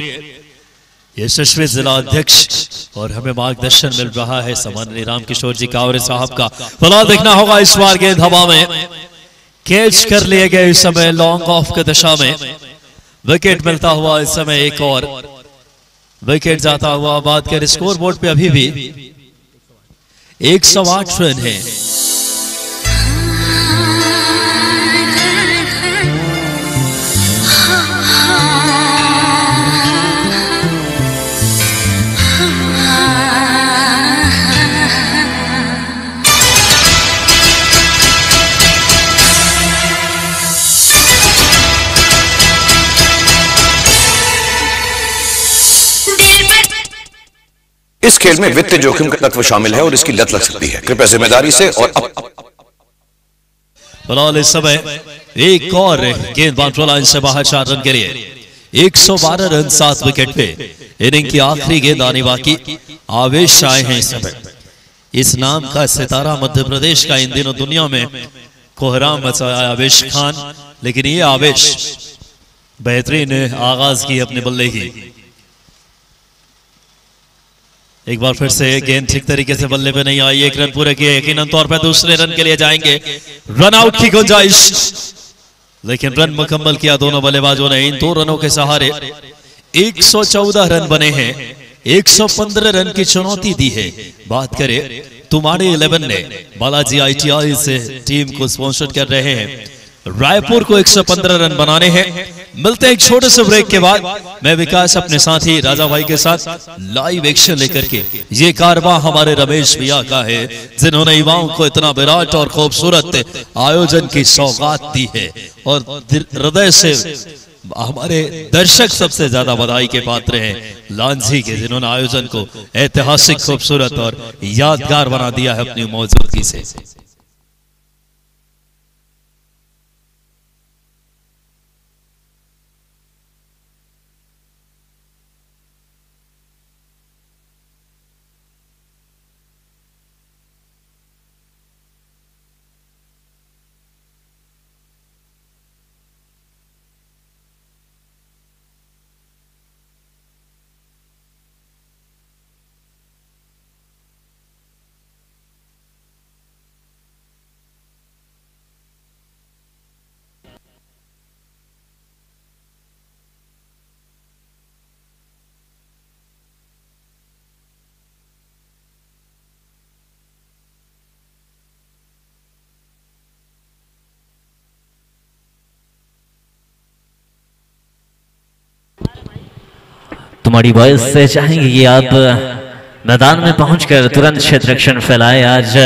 यशस्वी जिला अध्यक्ष, और हमें मार्गदर्शन मिल रहा है सम्माननीय रामकिशोर जी कावरे साहब का। फिलहाल देखना होगा इस बार गेंद हवा में कैच कर लिए गए इस समय लॉन्ग ऑफ की दिशा में। विकेट मिलता हुआ इस समय एक और विकेट जाता हुआ। बात करें स्कोर बोर्ड पे अभी भी 108 रन है। इस खेल में वित्तीय जोखिम का तत्व शामिल है और इसकी लत लग सकती है। कृपया जिम्मेदारी से और फिलहाल इस समय एक और गेंद बाउंड्री लाइन से बाहर 4 रन के लिए। 112 रन 7 विकेट पे। इनिंग की आखिरी गेंद आने बाकी। आवेश आए हैं इस समय। इस नाम का सितारा मध्य प्रदेश का इन दिनों दुनिया में कोहराम मचाया आवेश खान, लेकिन ये आवेश बेहतरीन आगाज की अपने बल्ले की। एक बार फिर से गेंद ठीक तरीके से बल्ले पे नहीं आई। 1 रन पूरे किए, यकीनन तौर पर दूसरे रन के लिए जाएंगे। रन आउट की गुंजाइश, लेकिन रन मुकम्मल किया दोनों बल्लेबाजों ने। इन 2 रनों के सहारे 114 रन बने हैं। 115 रन की चुनौती दी है। बात करें तुम्हारे 11 ने, बालाजी ITI से टीम को स्पॉन्सर कर रहे हैं। रायपुर को 115 रन बनाने हैं। मिलते हैं एक छोटे से ब्रेक के बाद। मैं विकास अपने साथी राजा भाई के साथ लाइव एक्शन लेकर के। ये कारवां हमारे रमेश भैया का है, जिन्होंने युवाओं को इतना विराट और खूबसूरत आयोजन की सौगात दी है। और हृदय से हमारे दर्शक सबसे ज्यादा बधाई के पात्र हैं लांझी के, जिन्होंने आयोजन को ऐतिहासिक, खूबसूरत और यादगार बना दिया है अपनी मौजूदगी से। तुम्हारी वॉइस से चाहेंगे कि आप मैदान में पहुंचकर तुरंत क्षेत्ररक्षण फैलाए। आज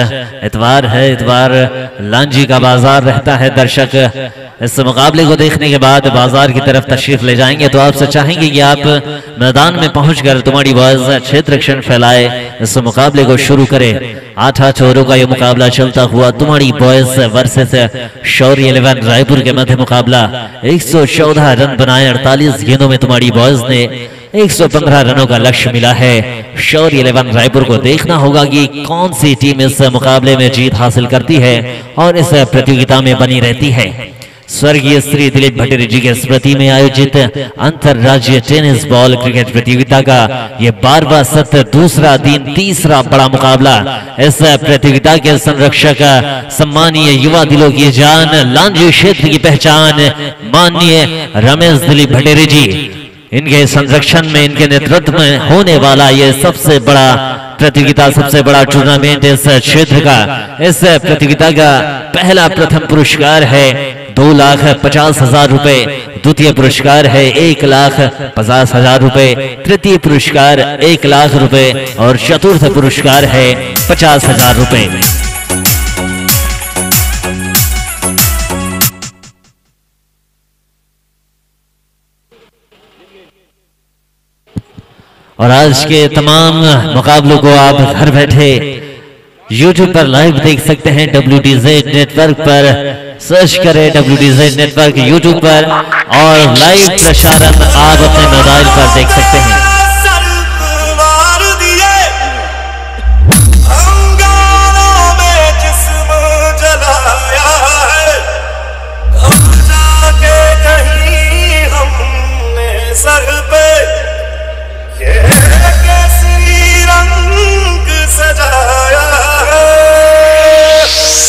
इतवार है, इतवार लांजी का बाजार रहता है। दर्शक इस मुकाबले को देखने के बाद बाजार की तरफ तशरीफ ले जाएंगे तो आपसे चाहेंगे कि आप मैदान में पहुंचकर तुम्हारी बॉयज क्षेत्र क्षण फैलाए, इस मुकाबले को शुरू करें। 8 ओवरों का यह मुकाबला चलता हुआ तुम्हारी बॉयज वर्सेस शौर्य 11 रायपुर के मध्य मुकाबला। 114 रन बनाए 48 गेंदों में तुम्हारी बॉयज ने 115 रनों का लक्ष्य मिला है। शौर्य 11 रायपुर को देखना होगा कि कौन सी टीम इस मुकाबले में जीत हासिल करती है और इस प्रतियोगिता में बनी रहती है। स्वर्गीय श्री दिलीप भट्टेरी जी के स्मृति में आयोजित अंतरराज्यीय टेनिस बॉल क्रिकेट प्रतियोगिता का यह 12वां सत्र, दूसरा दिन, तीसरा बड़ा मुकाबला। इस प्रतियोगिता के संरक्षक सम्मानीय युवा दिलों की जान, लांजी क्षेत्र की पहचान माननीय रमेश दिलीप भट्टेरी जी। इनके संरक्षण में, इनके नेतृत्व में होने वाला ये सबसे बड़ा प्रतियोगिता, सबसे बड़ा टूर्नामेंट इस क्षेत्र का। इस प्रतियोगिता का पहला प्रथम पुरस्कार है 2,50,000 रुपए, द्वितीय पुरस्कार है 1,50,000 रुपए, तृतीय पुरस्कार 1 लाख रुपए और चतुर्थ पुरस्कार है 50,000 रुपए। और आज के तमाम मुकाबलों को आप घर बैठे YouTube पर लाइव देख सकते हैं। WDZ नेटवर्क पर सर्च करें, WDZ नेटवर्क YouTube पर, और लाइव प्रसारण आप अपने मोबाइल पर देख सकते हैं।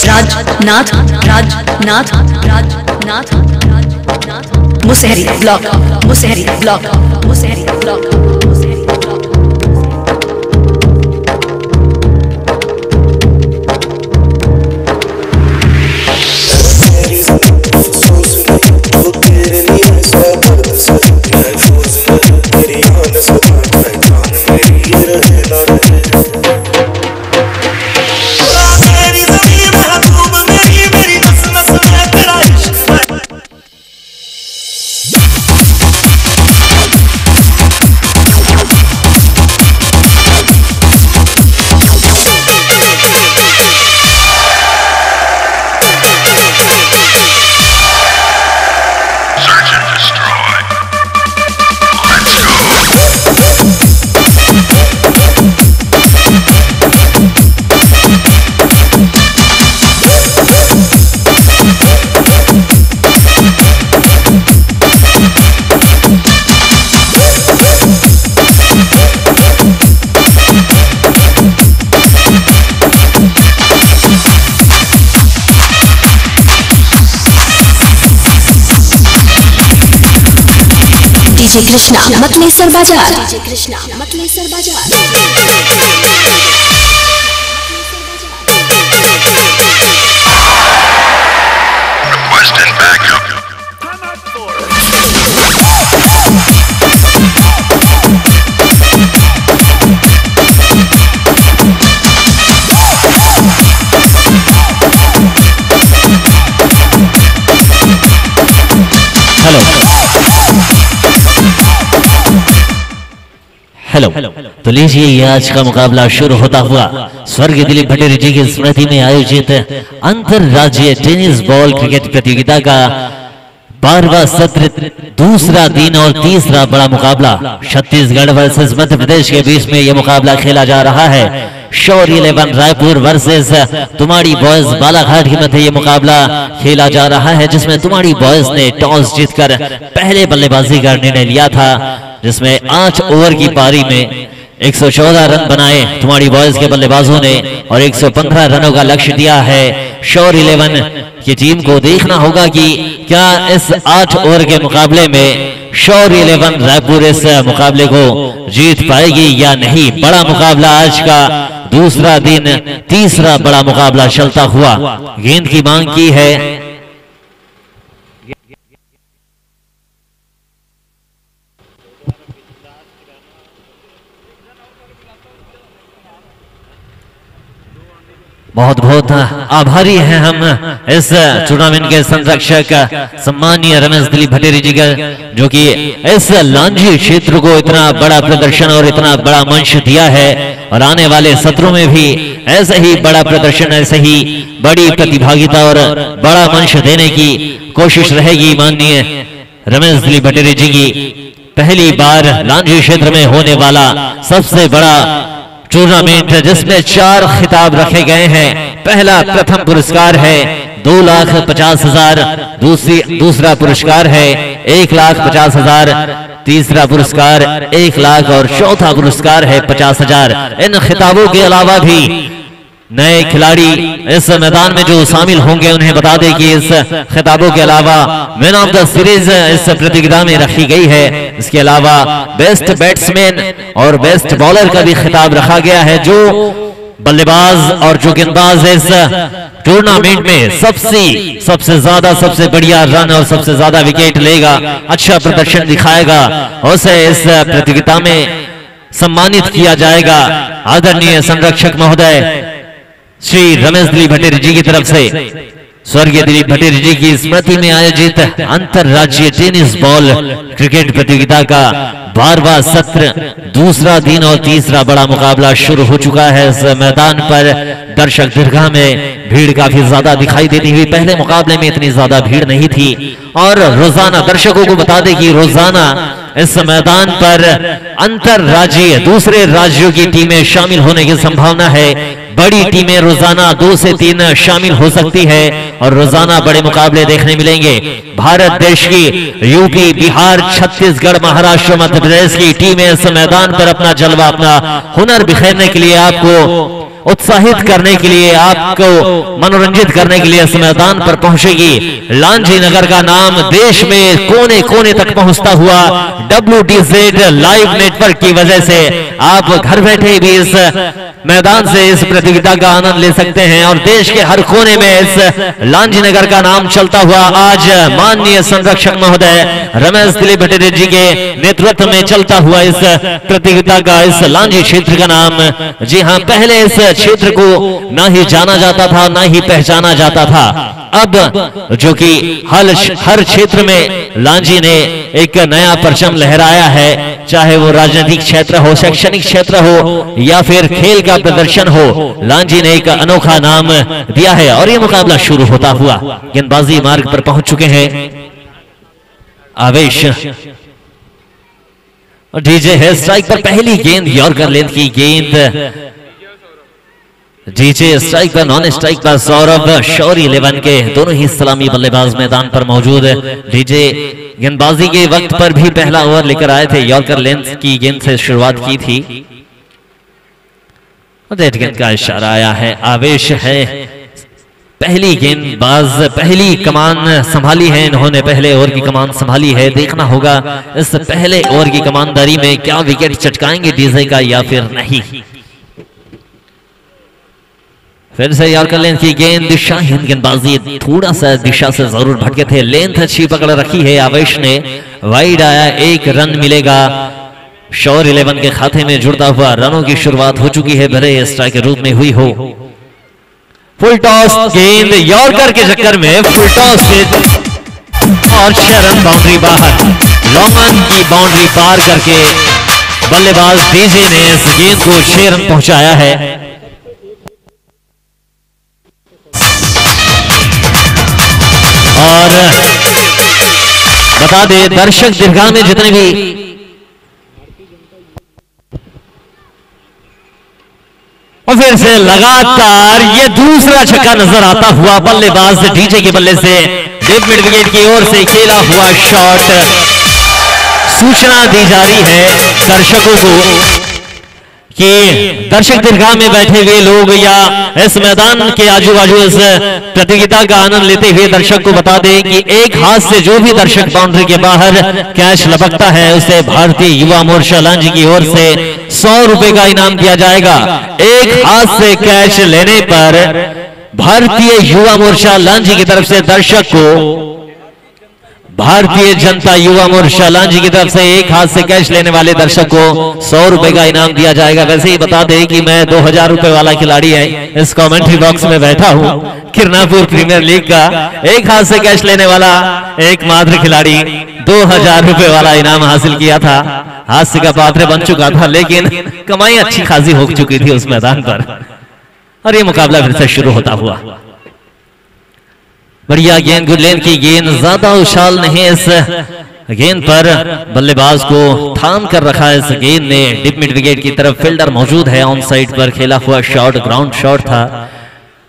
Rajnath Rajnath Rajnath Rajnath Musahari block, Musahari block, Musahari block, Musahari block. DJ Krishna मकलेसर बाजार, डीजे कृष्णा मकलेसर बाजार। हेलो, तो लीजिए ये आज का मुकाबला शुरू होता हुआ स्वर्गीय दिलीप भट्टेरी जी की स्मृति में आयोजित अंतरराज्यीय टेनिस बॉल क्रिकेट प्रतियोगिता का 12वां सत्र, दूसरा दिन और तीसरा बड़ा मुकाबला। छत्तीसगढ़ वर्सेस मध्य प्रदेश के बीच में यह मुकाबला खेला जा रहा है। शौर्य 11 रायपुर वर्सेस तुम्हारी बॉयज बालाघाट के मध्य यह मुकाबला खेला जा रहा है, जिसमें तुम्हारी बॉयज ने टॉस जीतकर पहले बल्लेबाजी का निर्णय लिया था, जिसमें 8 ओवर की पारी में 114 रन बनाए तुम्हारी बॉयज के बल्लेबाजों ने और 115 रनों का लक्ष्य दिया है। शौर्य 11 की टीम को देखना होगा कि क्या इस 8 ओवर के मुकाबले में शौर्य 11 रायपुर इस मुकाबले को जीत पाएगी या नहीं। बड़ा मुकाबला आज का दूसरा दिन, तीसरा बड़ा मुकाबला चलता हुआ। गेंद की मांग की है बहुत बहुत आभारी हैं हम इस टूर्नामेंट के संरक्षक सम्मानीय रमेश दिलीप भटेरी जी का, जो कि इस लांजी क्षेत्र को इतना बड़ा प्रदर्शन और इतना बड़ा मंच दिया है, और आने वाले सत्रों में भी ऐसा ही बड़ा प्रदर्शन, ऐसे ही बड़ी प्रतिभागिता और बड़ा मंच देने की कोशिश रहेगी। माननीय रमेश दिलीप भटेरी जी की पहली बार लांजी क्षेत्र में होने वाला सबसे बड़ा टूर्नामेंट, जिसमें 4 खिताब रखे गए हैं। पहला प्रथम पुरस्कार है 2,50,000, दूसरा पुरस्कार है 1,50,000, तीसरा पुरस्कार 1 लाख और चौथा पुरस्कार है 50,000। इन खिताबों के अलावा भी नए खिलाड़ी इस मैदान में जो शामिल होंगे उन्हें बता दें कि इस खिताबों के अलावा मैन ऑफ द सीरीज इस प्रतियोगिता में रखी गई है। इसके अलावा बेस्ट बैट्समैन और बेस्ट बॉलर का भी खिताब रखा गया है। जो बल्लेबाज और जो गेंदबाज इस टूर्नामेंट में सबसे ज्यादा, सबसे बढ़िया रन और सबसे ज्यादा विकेट लेगा, अच्छा प्रदर्शन दिखाएगा, उसे इस प्रतियोगिता में सम्मानित किया जाएगा। आदरणीय संरक्षक महोदय श्री रमेश दिलीप भटेरी जी की तरफ से स्वर्गीय दिलीप भटेरी जी की स्मृति में आयोजित अंतरराज्यीय टेनिस बॉल क्रिकेट प्रतियोगिता का 12वां सत्र, दूसरा दिन और तीसरा बड़ा मुकाबला शुरू हो चुका है। इस मैदान पर दर्शक दीर्घा में भीड़ काफी ज्यादा दिखाई देती हुई, पहले मुकाबले में इतनी ज्यादा भीड़ नहीं थी। और रोजाना दर्शकों को बता दें कि रोजाना इस मैदान पर अंतरराज्यीय दूसरे राज्यों की टीमें शामिल होने की संभावना है। बड़ी टीमें रोजाना 2 से 3 शामिल हो सकती है और रोजाना बड़े मुकाबले देखने मिलेंगे। भारत देश की यूपी, बिहार, छत्तीसगढ़, महाराष्ट्र, मध्य प्रदेश की टीमें इस मैदान पर अपना जलवा, अपना हुनर बिखेरने के लिए, आपको उत्साहित करने के लिए, आपको मनोरंजित करने के लिए इस मैदान पर पहुंचेगी। लांजी नगर का नाम देश में कोने कोने तक पहुंचता हुआ WDZ लाइव नेटवर्क की वजह से आप घर बैठे भी इस मैदान से इस प्रतियोगिता का आनंद ले सकते हैं। और देश के हर कोने में इस लांजी नगर का नाम चलता हुआ आज माननीय संरक्षक महोदय रमेश दिलीप भटेरी जी के नेतृत्व में चलता हुआ इस प्रतियोगिता का, इस लांजी क्षेत्र का नाम, जी हाँ, पहले इस क्षेत्र को ना ही जाना जाता था, ना ही पहचाना जाता था। अब जो कि हर क्षेत्र में लांजी ने एक नया परचम लहराया है, चाहे वो राजनीतिक क्षेत्र हो, शैक्षणिक क्षेत्र हो या फिर खेल का प्रदर्शन हो, लांजी ने एक अनोखा नाम दिया है। और ये मुकाबला शुरू होता हुआ गेंदबाजी मार्ग पर पहुंच चुके हैं। आवेश और डीजे है स्ट्राइक पर, पहली गेंद यॉर्कर लेंथ की गेंद, डीजे स्ट्राइक पर, नॉन स्ट्राइक पर सौरभ, शौरी 11 के दोनों ही सलामी बल्लेबाज मैदान पर मौजूद है। डीजे गेंदबाजी के वक्त पर भी पहला ओवर लेकर आए थे, यॉर्कर लेंथ की गेंद से शुरुआत की थी। डेड गेंद का इशारा आया है। आवेश है, पहली गेंदबाज, पहली कमान संभाली है इन्होंने, पहले ओवर की कमान संभाली है। देखना होगा इस पहले ओवर की कमानदारी में क्या विकेट चटकाएंगे डीजे का या फिर नहीं। फिर से यॉर्कर लेंथ की गेंद, दिशाहीन गेंदबाजी, थोड़ा सा दिशा से जरूर भटके थे, लेंथ अच्छी पकड़ रखी है आवेश ने। वाइड आया, 1 रन मिलेगा। शौर 11 के खाते में जुड़ता हुआ रनों की शुरुआत हो चुकी है, भले स्ट्राइक के रूप में हुई हो। फुल टॉस गेंद, यॉर्कर के चक्कर में फुल टॉस गेंद और 6 रन, बाउंड्री बाहर। लॉन्ग ऑन की बाउंड्री पार करके बल्लेबाज डीजे ने इस गेंद को 6 रन पहुंचाया है। और बता दें दर्शक दीर्घा में जितने भी और फिर से लगातार ये दूसरा छक्का नजर आता हुआ बल्लेबाज डीजे के बल्ले से डीप मिड विकेट की ओर से खेला हुआ शॉट। सूचना दी जा रही है दर्शकों को कि दर्शक दीर्घा में बैठे हुए लोग या इस मैदान के आजू बाजू इस प्रतियोगिता का आनंद लेते हुए दर्शक को बता दें कि एक हाथ से जो भी दर्शक बाउंड्री के बाहर कैच लपकता है उसे भारतीय युवा मोर्चा लांजी की ओर से 100 रुपए का इनाम दिया जाएगा। एक हाथ से कैच लेने पर भारतीय युवा मोर्चा लांजी की तरफ से दर्शक को भारतीय जनता युवा मोर्चा लांजी की तरफ से एक हाथ से कैश लेने वाले दर्शक को 100 रुपए का इनाम दिया जाएगा। वैसे ही बता दें कि मैं 2000 रुपए वाला खिलाड़ी है, इस कमेंट्री बॉक्स में बैठा हूं। किरनापुर प्रीमियर लीग का एक हाथ से कैश लेने वाला एकमात्र खिलाड़ी 2000 रुपए वाला इनाम हासिल किया था। हास्य का पात्र बन चुका था, लेकिन कमाई अच्छी खासी हो चुकी थी उस मैदान पर। और ये मुकाबला फिर से शुरू होता हुआ। बढ़िया गेंद, गुडलैंड की गेंद, ज्यादा उछाल नहीं इस गेंद पर, बल्लेबाज को थाम कर रखा इस गेंद ने। डिप मिड विकेट की तरफ फील्डर मौजूद है, ऑन साइड पर खेला हुआ शॉट ग्राउंड शॉट था।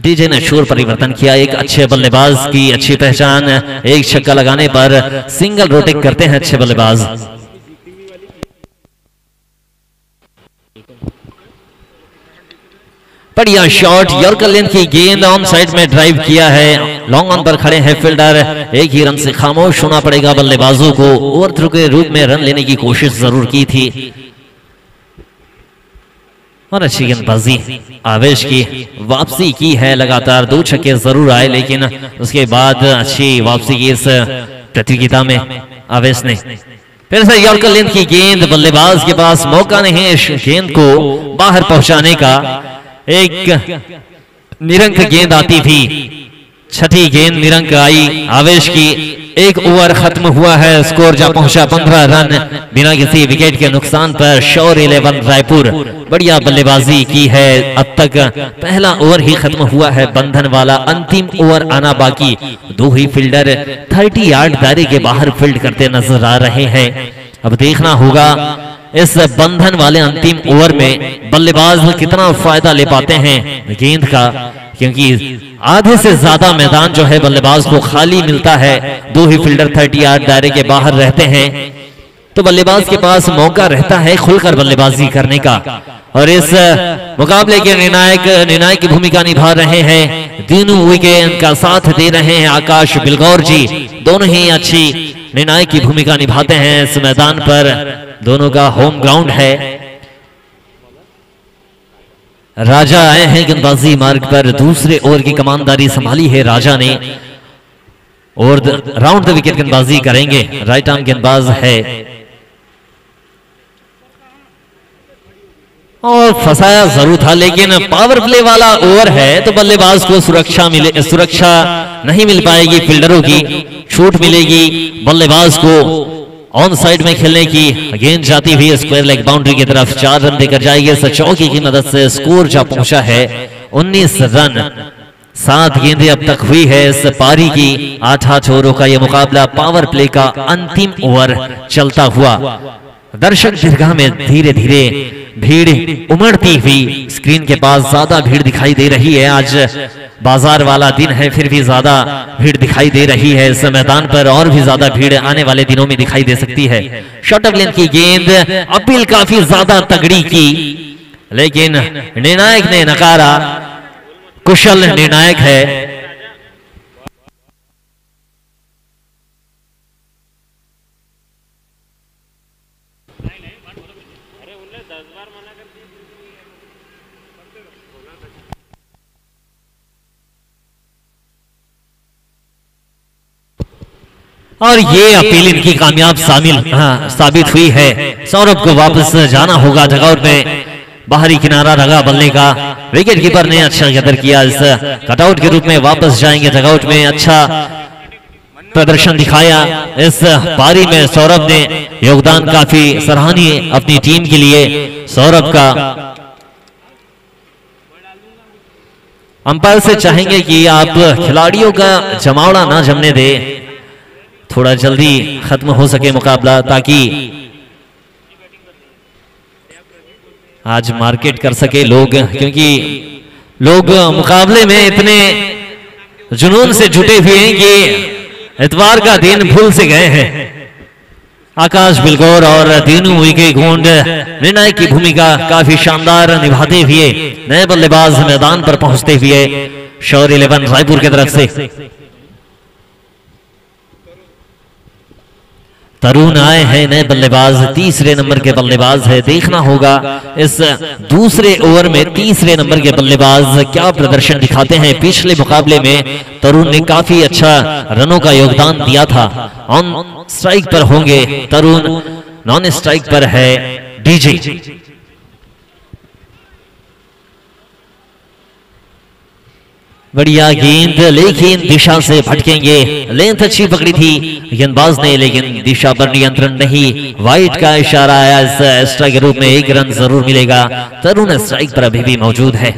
डीजे ने शोर परिवर्तन किया। एक अच्छे बल्लेबाज की अच्छी पहचान, एक छक्का लगाने पर सिंगल रोटेट करते हैं अच्छे बल्लेबाज। बढ़िया शॉट, यॉर्कर लेंथ की गेंद, ऑन साइड में ड्राइव किया है। लॉन्ग ऑन पर खड़े हैं फील्डर, एक ही रन से खामोश होना पड़ेगा बल्लेबाजों को। ओवरथ्रो के रूप में रन लेने की कोशिश जरूर की थी और अच्छी गेंदबाजी, आवेश की वापसी की है। लगातार 2 छक्के जरूर आए, लेकिन उसके बाद अच्छी वापसी की इस प्रतियोगिता में आवेश ने। फिर से यॉर्कर लेंथ की गेंद, बल्लेबाज के पास मौका नहीं है इस गेंद को बाहर पहुंचाने का। एक निरंक गेंद आती थी, छठी गेंद निरंक आई। आवेश की एक ओवर खत्म हुआ है, स्कोर जा पहुंचा 15 रन बिना किसी विकेट के नुकसान पर। शौर्य 11 रायपुर बढ़िया बल्लेबाजी की है। अब तक पहला ओवर ही खत्म हुआ है, बंधन वाला अंतिम ओवर आना बाकी। 2 ही फील्डर 30 यार्ड दायरे के बाहर फील्ड करते नजर आ रहे हैं। अब देखना होगा इस बंधन वाले अंतिम ओवर में बल्लेबाज कितना फायदा ले पाते हैं गेंद का, क्योंकि आधे से ज्यादा मैदान जो है बल्लेबाज को खाली मिलता है। 2 ही फील्डर 30 यार्ड दायरे के बाहर रहते हैं, तो बल्लेबाज के पास मौका रहता है खुलकर बल्लेबाजी करने का। और इस मुकाबले के निर्णायक की भूमिका निभा रहे हैं, तीनों विकेट का साथ दे रहे हैं आकाश बिलगौर जी। दोनों ही अच्छी निर्णायक की भूमिका निभाते हैं इस मैदान पर, दोनों का होम ग्राउंड है। राजा आए हैं गेंदबाजी मार्ग पर, दूसरे ओवर की कमानदारी संभाली है राजा ने और राउंड द विकेट गेंदबाजी करेंगे। राइट आर्म गेंदबाज है और फंसाया जरूर था, लेकिन पावर प्ले वाला ओवर है तो बल्लेबाज को सुरक्षा नहीं मिल पाएगी, फील्डरों की छूट मिलेगी। बल्लेबाज को ऑन साइड में खेलने की गेंद जाती हुई स्क्वायर लेग बाउंड्री की तरफ 4 रन देकर जाएगी। इस चौकी की मदद से स्कोर जा पहुंचा है 19 रन। 7 गेंदें अब तक हुई है इस पारी की। 8 ओवरों का यह मुकाबला पावर प्ले का अंतिम ओवर चलता हुआ। दर्शक दीर्घा में धीरे धीरे भीड़ उमड़ती हुई, स्क्रीन के पास ज्यादा भीड़ दिखाई दे रही है। आज बाजार वाला दिन है, फिर भी ज्यादा भीड़ दिखाई दे रही है इस मैदान पर, और भी ज्यादा भीड़ आने वाले दिनों में दिखाई दे सकती है। शॉर्ट ऑफ लेंथ की गेंद, अपील काफी ज्यादा तगड़ी की, लेकिन निर्णायक ने नकारा। कुशल निर्णायक है। और ये अपील इनकी कामयाब साबित हुई है। सौरभ को वापस जाना होगा जगआउट में, बाहरी किनारा लगा बल्ले का। विकेट कीपर ने अच्छा कदर किया, इस कटआउट के रूप में वापस जाएंगे जगआउट में। अच्छा प्रदर्शन दिखाया इस पारी में सौरभ ने, योगदान काफी सराहनीय अपनी टीम के लिए सौरभ का। अंपायर से चाहेंगे कि आप खिलाड़ियों का जमावड़ा ना जमने दे, थोड़ा जल्दी खत्म हो सके मुकाबला, ताकि आज मार्केट कर सके लोग, क्योंकि लोग मुकाबले में इतने जुनून से जुटे हुए हैं कि इतवार का दिन भूल से गए हैं। आकाश बिलगौर और तीनों विकेट गोंड निर्णायक की भूमिका काफी शानदार निभाते हुए नए बल्लेबाज मैदान पर पहुंचते हुए शौर्य 11 रायपुर की तरफ से। तरुण आए हैं नए बल्लेबाज, तीसरे नंबर के बल्लेबाज है। देखना होगा इस दूसरे ओवर में तीसरे नंबर के बल्लेबाज क्या प्रदर्शन दिखाते हैं। पिछले मुकाबले में तरुण ने काफी अच्छा रनों का योगदान दिया था। ऑन स्ट्राइक पर होंगे तरुण, नॉन स्ट्राइक पर है डीजे। बढ़िया गेंद, लेकिन दिशा से भटकेंगे। लेंथ अच्छी पकड़ी थी गेंदबाज ने, लेकिन दिशा पर नियंत्रण नहीं। वाइट का इशारा आया, इस स्ट्राइक के रूप में 1 रन जरूर मिलेगा। तरुण स्ट्राइक पर अभी भी मौजूद है।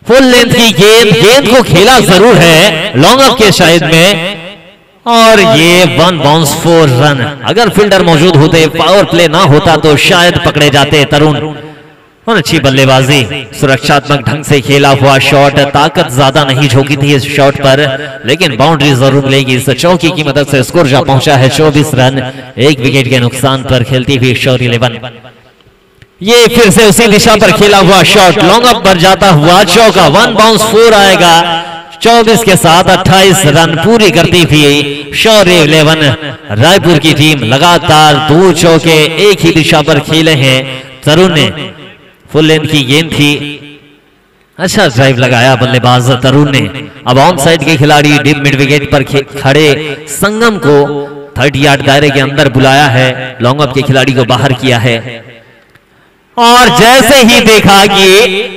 फुल लेंथ की गेंद, गेंद को खेला जरूर है लॉन्ग ऑफ के शायद में, और ये 1 बाउंस 4 रन। अगर फील्डर मौजूद होते, पावर प्ले ना होता तो शायद पकड़े जाते तरुण। और अच्छी बल्लेबाजी, सुरक्षात्मक ढंग से खेला हुआ शॉट, ताकत ज्यादा नहीं झोंकी थी इस शॉट पर, लेकिन बाउंड्री जरूर मिलेगी। इस चौकी की मदद से स्कोर जा पहुंचा है 24 रन, 1 विकेट के नुकसान पर खेलती हुई शोर 11। ये फिर से उसी दिशा पर खेला हुआ शॉट, लॉन्ग अप पर जाता हुआ चौका, 1 बाउंस 4 आएगा। 24 के साथ 28 रन पूरी करती हुई शौर्य 11 रायपुर की टीम लगातार 2 चौके एक ही दिशा पर खेले हैं। तरुण ने फुल लेंथ की गेंद थी, अच्छा ड्राइव लगाया बल्लेबाज तरुण ने। अब ऑन साइड के खिलाड़ी डीप मिड विकेट पर खड़े संगम को 30 यार्ड दायरे के अंदर बुलाया है, लॉन्ग अप के खिलाड़ी को बाहर किया है। और जैसे ही देखा कि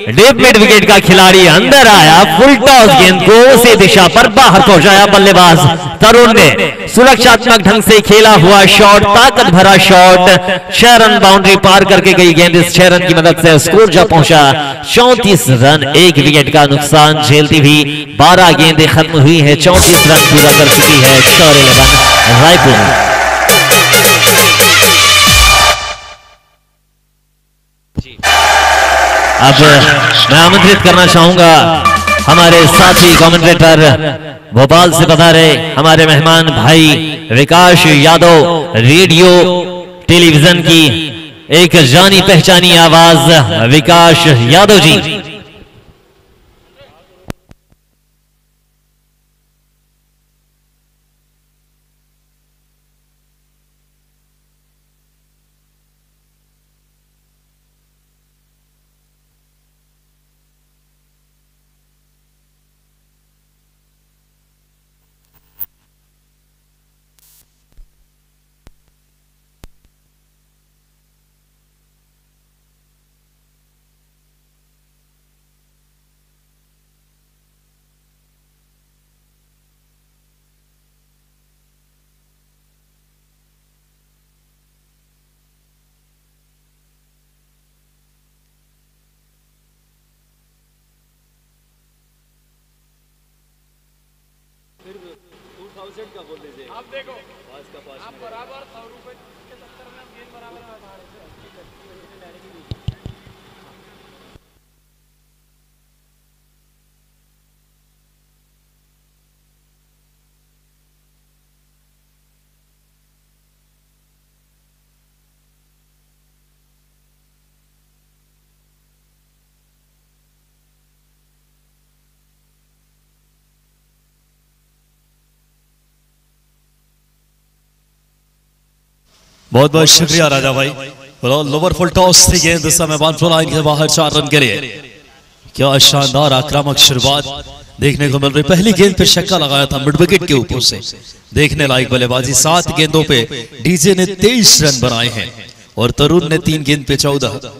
डीप मिड विकेट का खिलाड़ी अंदर आया, फुल टॉस गेंद को उसी दिशा पर बाहर पहुंचाया बल्लेबाज तरुण ने। सुरक्षात्मक ढंग से खेला हुआ शॉट, ताकत भरा शॉट, 6 रन बाउंड्री पार करके गई गेंद। इस 6 रन की मदद से स्कोर जा पहुंचा 34 रन, 1 विकेट का नुकसान झेलती हुई 12 गेंदें खत्म हुई है। 34 रन पूरा कर चुकी है शौर्य 11 रायपुर। अब मैं आमंत्रित करना चाहूंगा हमारे साथी कमेंटेटर भोपाल से पधारे हमारे मेहमान भाई विकास यादव, रेडियो टेलीविजन की एक जानी पहचानी आवाज विकास यादव जी। आप देखो आप बराबर 100 रुपए के चक्कर में गेंद बराबर बहुत बहुत शुक्रिया राजा भाई। लोअर फुल टॉस थी गेंद, इस समय बाउंड्री लाइन के बाहर 4 रन के लिए। क्या शानदार आक्रामक शुरुआत देखने को मिल रही। पहली गेंद पे छक्का लगाया था मिड विकेट के ऊपर से, देखने लायक बल्लेबाजी। 7 गेंदों पे डीजे ने 23 रन बनाए हैं और तरुण ने 3 गेंद पे 14।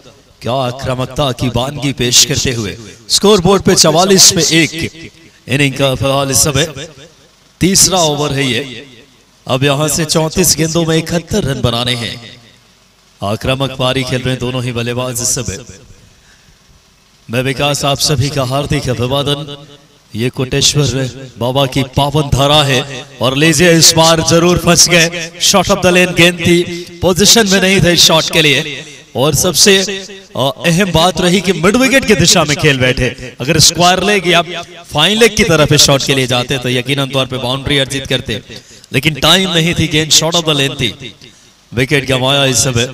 क्या आक्रामकता की वानगी पेश करते हुए स्कोर बोर्ड पे 44 में 1 इनिंग का फिलहाल इस समय तीसरा ओवर है ये। अब यहां से 34 गेंदों में 71 रन बनाने हैं। आक्रामक पारी खेल रहे दोनों ही बल्लेबाज इस समय। मैं विकास आप सभी का हार्दिक अभिवादन। ये कोटेश्वर बाबा की पावन धारा है और लीजिए इस बार जरूर फंस गए। शॉट ऑफ द लेन गेंद थी, पोजीशन में नहीं थे शॉट के लिए और सबसे अहम बात रही कि मिड विकेट की दिशा में खेल बैठे। अगर स्क्वायर लेग या फाइन लेग की तरफ इस शॉट के लिए जाते तो यकीनन तौर पे बाउंड्री अर्जित करते, लेकिन टाइम नहीं थी। गेंद शॉट ऑफ द लेन थी, विकेट गंवाया इस समय।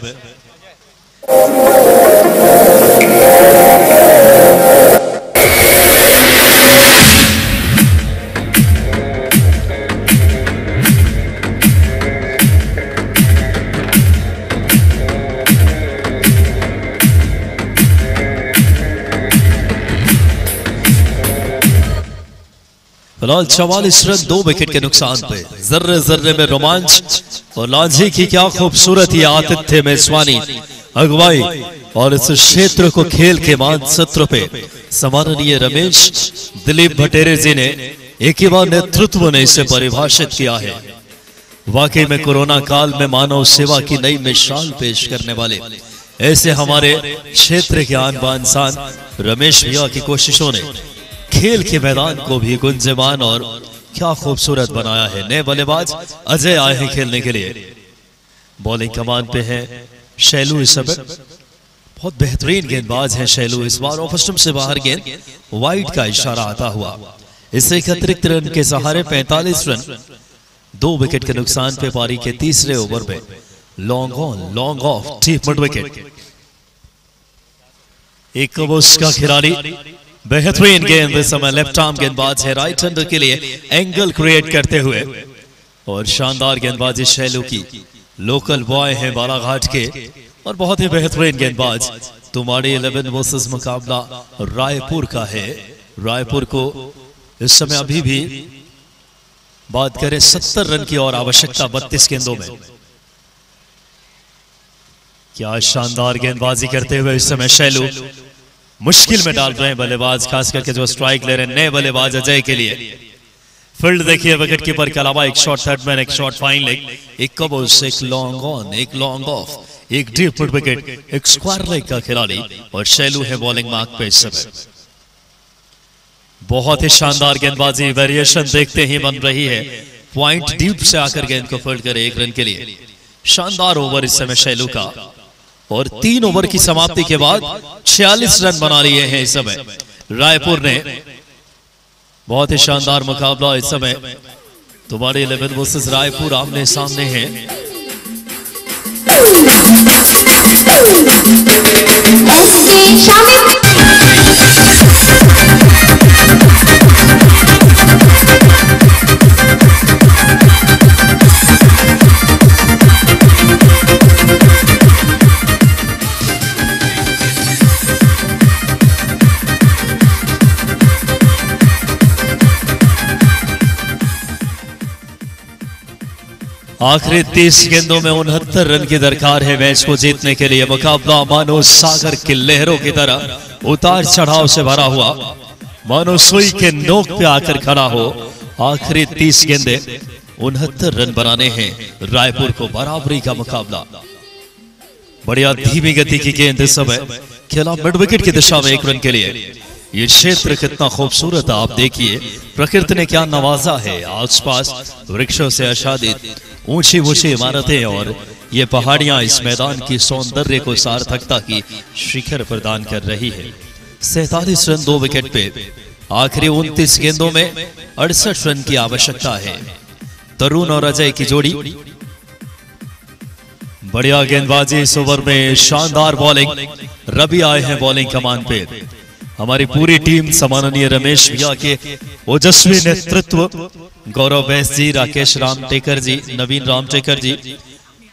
फिलहाल 44 रन 2 विकेट के नुकसान पे। जर्रे जर्रे में रोमांच और लांझी की क्या खूबसूरत ही आतिथ्य मेजबानी अगुवाई और इस क्षेत्र को खेल के मानचित्र पे सम्माननीय रमेश दिलीप भटेरे जी ने एक ही बार नेतृत्व ने इसे परिभाषित किया है। वाकई में कोरोना काल में मानव सेवा की नई मिसाल पेश करने वाले ऐसे हमारे क्षेत्र के आन बान शान रमेश भैया की कोशिशों ने खेल के मैदान को भी गुंजयमान और क्या खूबसूरत बनाया है। नए बल्लेबाज अजय आए हैं खेलने के लिए। बॉलिंग कमान पे है शैलू। इस समय बहुत बेहतरीन गेंदबाज है शैलू। इस बार ऑफ स्टंप से बाहर गेंद वाइड का इशारा आता हुआ। इससे अतिरिक्त रन के सहारे 45 रन 2 विकेट के नुकसान पे पारी के तीसरे ओवर में long on long of deep mid wicket. एक कबूस का खिलाड़ी बेहतरीन गेंद इस समय लेफ्ट आर्म गेंदबाज है राइट हैंडर के लिए एंगल क्रिएट करते हुए और शानदार गेंदबाजी शैलू की। लोकल बॉय है बालाघाट के और बहुत ही बेहतरीन गेंदबाज। तुम्हारी 11 वर्सेस मुकाबला रायपुर का है। रायपुर को इस समय अभी भी बात करें 70 रन की और आवश्यकता 32 गेंदों में। क्या शानदार गेंदबाजी करते हुए इस समय शैलू मुश्किल में डाल रहे हैं बल्लेबाज, खास करके जो स्ट्राइक ले रहे हैं नए बल्लेबाज अजय के लिए। फील्ड देखिए विकेट कीपर के अलावा एक शॉट थर्ड मैन, एक शॉट फाइन लेग, एक कबूस, एक लॉन्ग ऑन, एक लॉन्ग ऑफ, एक डीप मिड विकेट, एक स्क्वायर लेग का खिलाड़ी और शैलू है बॉलिंग मार्क पे इस समय। बहुत ही शानदार गेंदबाजी वेरिएशन देखते ही बन रही है। पॉइंट डीप से आकर गेंद को फील्ड करे 1 रन के लिए। शानदार ओवर इस समय शैलू का और 3 ओवर की समाप्ति के बाद 46 रन बना लिए हैं इस समय रायपुर ने। बहुत ही शानदार मुकाबला इस समय। तुम्हारे 11 वर्सेस रायपुर आमने सामने हैं। आखिरी 30 गेंदों में 69 रन की दरकार है मैच को जीतने के लिए। मुकाबला मानो सागर की लहरों की तरह उतार चढ़ाव से भरा हुआ, मानो सुई के नोक पे आकर खड़ा हो। आखिरी 30 गेंदे 69 रन बनाने हैं रायपुर को। बराबरी का मुकाबला। बढ़िया धीमी गति की गेंद इस समय खेला मिड विकेट की दिशा में 1 रन के लिए। ये क्षेत्र कितना खूबसूरत है आप देखिए। प्रकृति ने क्या नवाजा है। आसपास वृक्षों से आच्छादित ऊंची ऊंची इमारतें और ये पहाड़ियां इस मैदान की सौंदर्य को सार्थकता की शिखर प्रदान कर रही है। 47 रन 2 विकेट पे आखिरी 29 गेंदों में 68 रन की आवश्यकता है। तरुण और अजय की जोड़ी। बढ़िया गेंदबाजी इस ओवर में। शानदार बॉलिंग। रवि आए हैं बॉलिंग कमान पे। हमारी पूरी टीम सम्माननीय रमेश भैया के ओजस्वी नेतृत्व, गौरव बैस जी, राकेश राम टेकर जी, नवीन राम टेकर जी,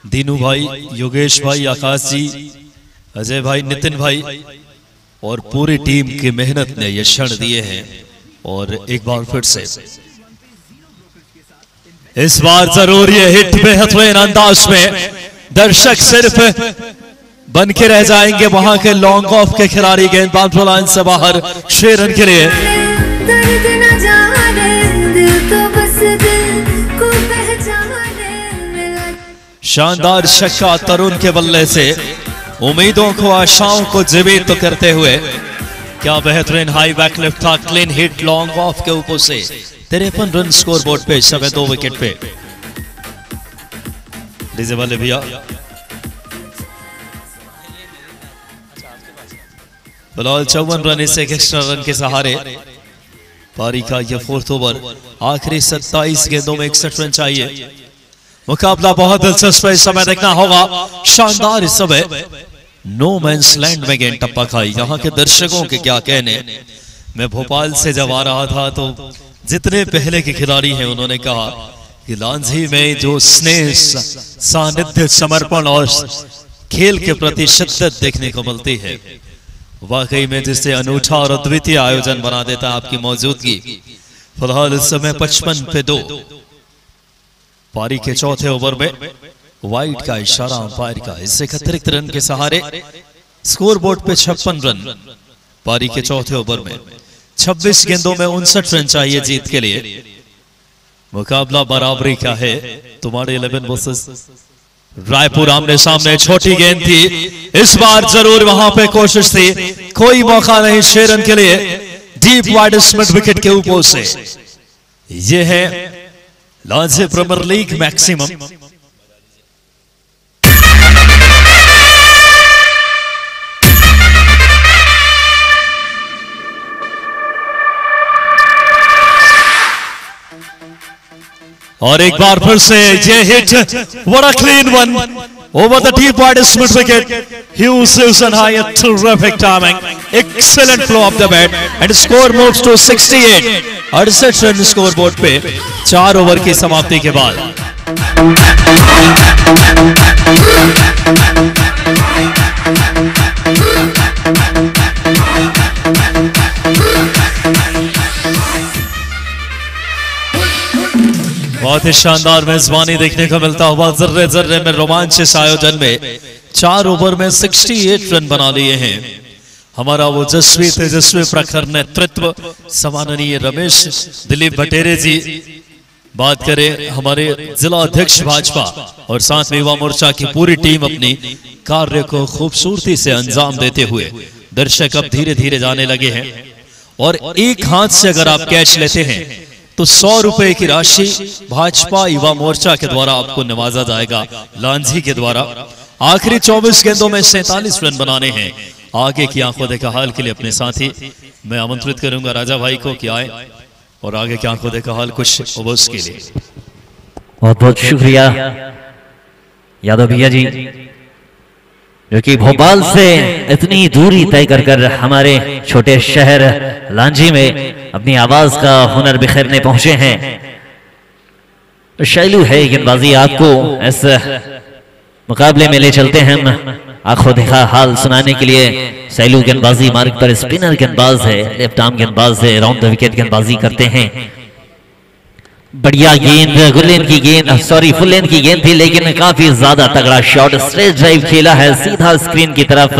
दीनू भाई, योगेश भाई, आकाश जी, अजय भाई, नितिन भाई और पूरी टीम की मेहनत ने ये क्षण दिए हैं। और एक बार फिर से इस बार जरूर ये हिट बेहतरीन अंदाज में दर्शक सिर्फ बन के रह जाएंगे वहां के लॉन्ग ऑफ के खिलाड़ी। गेंदबाज लाइन से बाहर 6 रन के लिए। शानदार छक्का तरुण के बल्ले से उम्मीदों को, आशाओं को जीवित तो करते हुए। क्या बेहतरीन हाई बैक लिफ्ट था। क्लीन हिट लॉन्ग ऑफ के ऊपर से। 53 रन स्कोर बोर्ड पे समय 2 विकेट पे। डीजे वाले भैया फिलहाल 54 रन से एक एक्स्ट्रा रन के सहारे पारी का यह 4th ओवर। आखिरी 27 गेंदों में 61 रन चाहिए। मुकाबला बहुत दिलचस्प है। इस समय देखना होगा। शानदार इस समय नो मैंस लैंड में गेंद टप्पा खाई। यहाँ के दर्शकों के क्या कहने। मैं भोपाल से जब आ रहा था तो जितने पहले के खिलाड़ी हैं उन्होंने कहा कि लांझी में जो स्नेह, सानिध्य, समर्पण और खेल के प्रति शिद्दत देखने को मिलती है, वाकई में जिससे अनूठा और अद्वितीय आयोजन बना देता है आपकी मौजूदगी। फिलहाल इस समय 55 पे 2। पारी के चौथे ओवर में वाइड का इशारा अंपायर का, इससे अतिरिक्त रन के सहारे स्कोर बोर्ड पे 56 रन। पारी के चौथे ओवर में 26 गेंदों में 59 रन चाहिए जीत के लिए। मुकाबला बराबरी का है। तुम्हारे 11 वर्सेस रायपुर आमने सामने। छोटी गेंद थी, इस बार जरूर वहां पे कोशिश थी, कोई मौका नहीं 6 रन के लिए। डीप वाइड मिड विकेट के ऊपर से यह है लांजी प्रीमियर लीग मैक्सिमम। और एक बार फिर से ये hit, what a clean one over the deep wide mid wicket. Hugh Silson high, a terrific timing, excellent flow of the bat, and score moves to 68. 68 run score board पे 4 over की समाप्ति के बाद। बहुत ही शानदार मेजबानी देखने को मिलता हुआ, जर्रे जर्रे में रोमांच इस आयोजन में। 4 ओवर में 68 रन बना लिए हैं हमारा वो जस्वी तेजस्वी प्रखर नेतृत्व सम्माननीय रमेश दिलीप भटेरे जी। बात करें हमारे जिला अध्यक्ष भाजपा और साथ में युवा मोर्चा की पूरी टीम अपनी कार्य को खूबसूरती से अंजाम देते हुए दर्शक अब धीरे धीरे जाने लगे हैं। और एक हाथ से अगर आप कैच लेते हैं तो 100 रुपए की राशि भाजपा युवा मोर्चा के द्वारा आपको नवाजा जाएगा, लांझी के द्वारा। आखिरी 24 गेंदों में 47 रन बनाने हैं। आगे की आंखों देखा हाल के लिए अपने साथी मैं आमंत्रित करूंगा राजा भाई को कि आए और आगे की आंखों देखा हाल कुछ ओवर्स के लिए। बहुत बहुत शुक्रिया यादव भैया जी, जो कि भोपाल से इतनी दूरी तय कर हमारे छोटे शहर लांझी में अपनी आवाज का हुनर बिखेरने पहुंचे हैं। तो शैलू है गेंदबाजी, आपको इस मुकाबले में ले चलते हैं हम आंखों देखा हाल सुनाने के लिए। शैलू गेंदबाजी मार्ग पर स्पिनर गेंदबाज है, लेफ्ट आर्म गेंदबाज है, राउंड द विकेट गेंदबाजी करते हैं। बढ़िया गेंद, गुल लेन की गेंद, सॉरी फुल लेन की गेंद थी, लेकिन काफी ज्यादा तगड़ा शॉट, स्ट्रेट ड्राइव खेला है सीधा स्क्रीन की तरफ।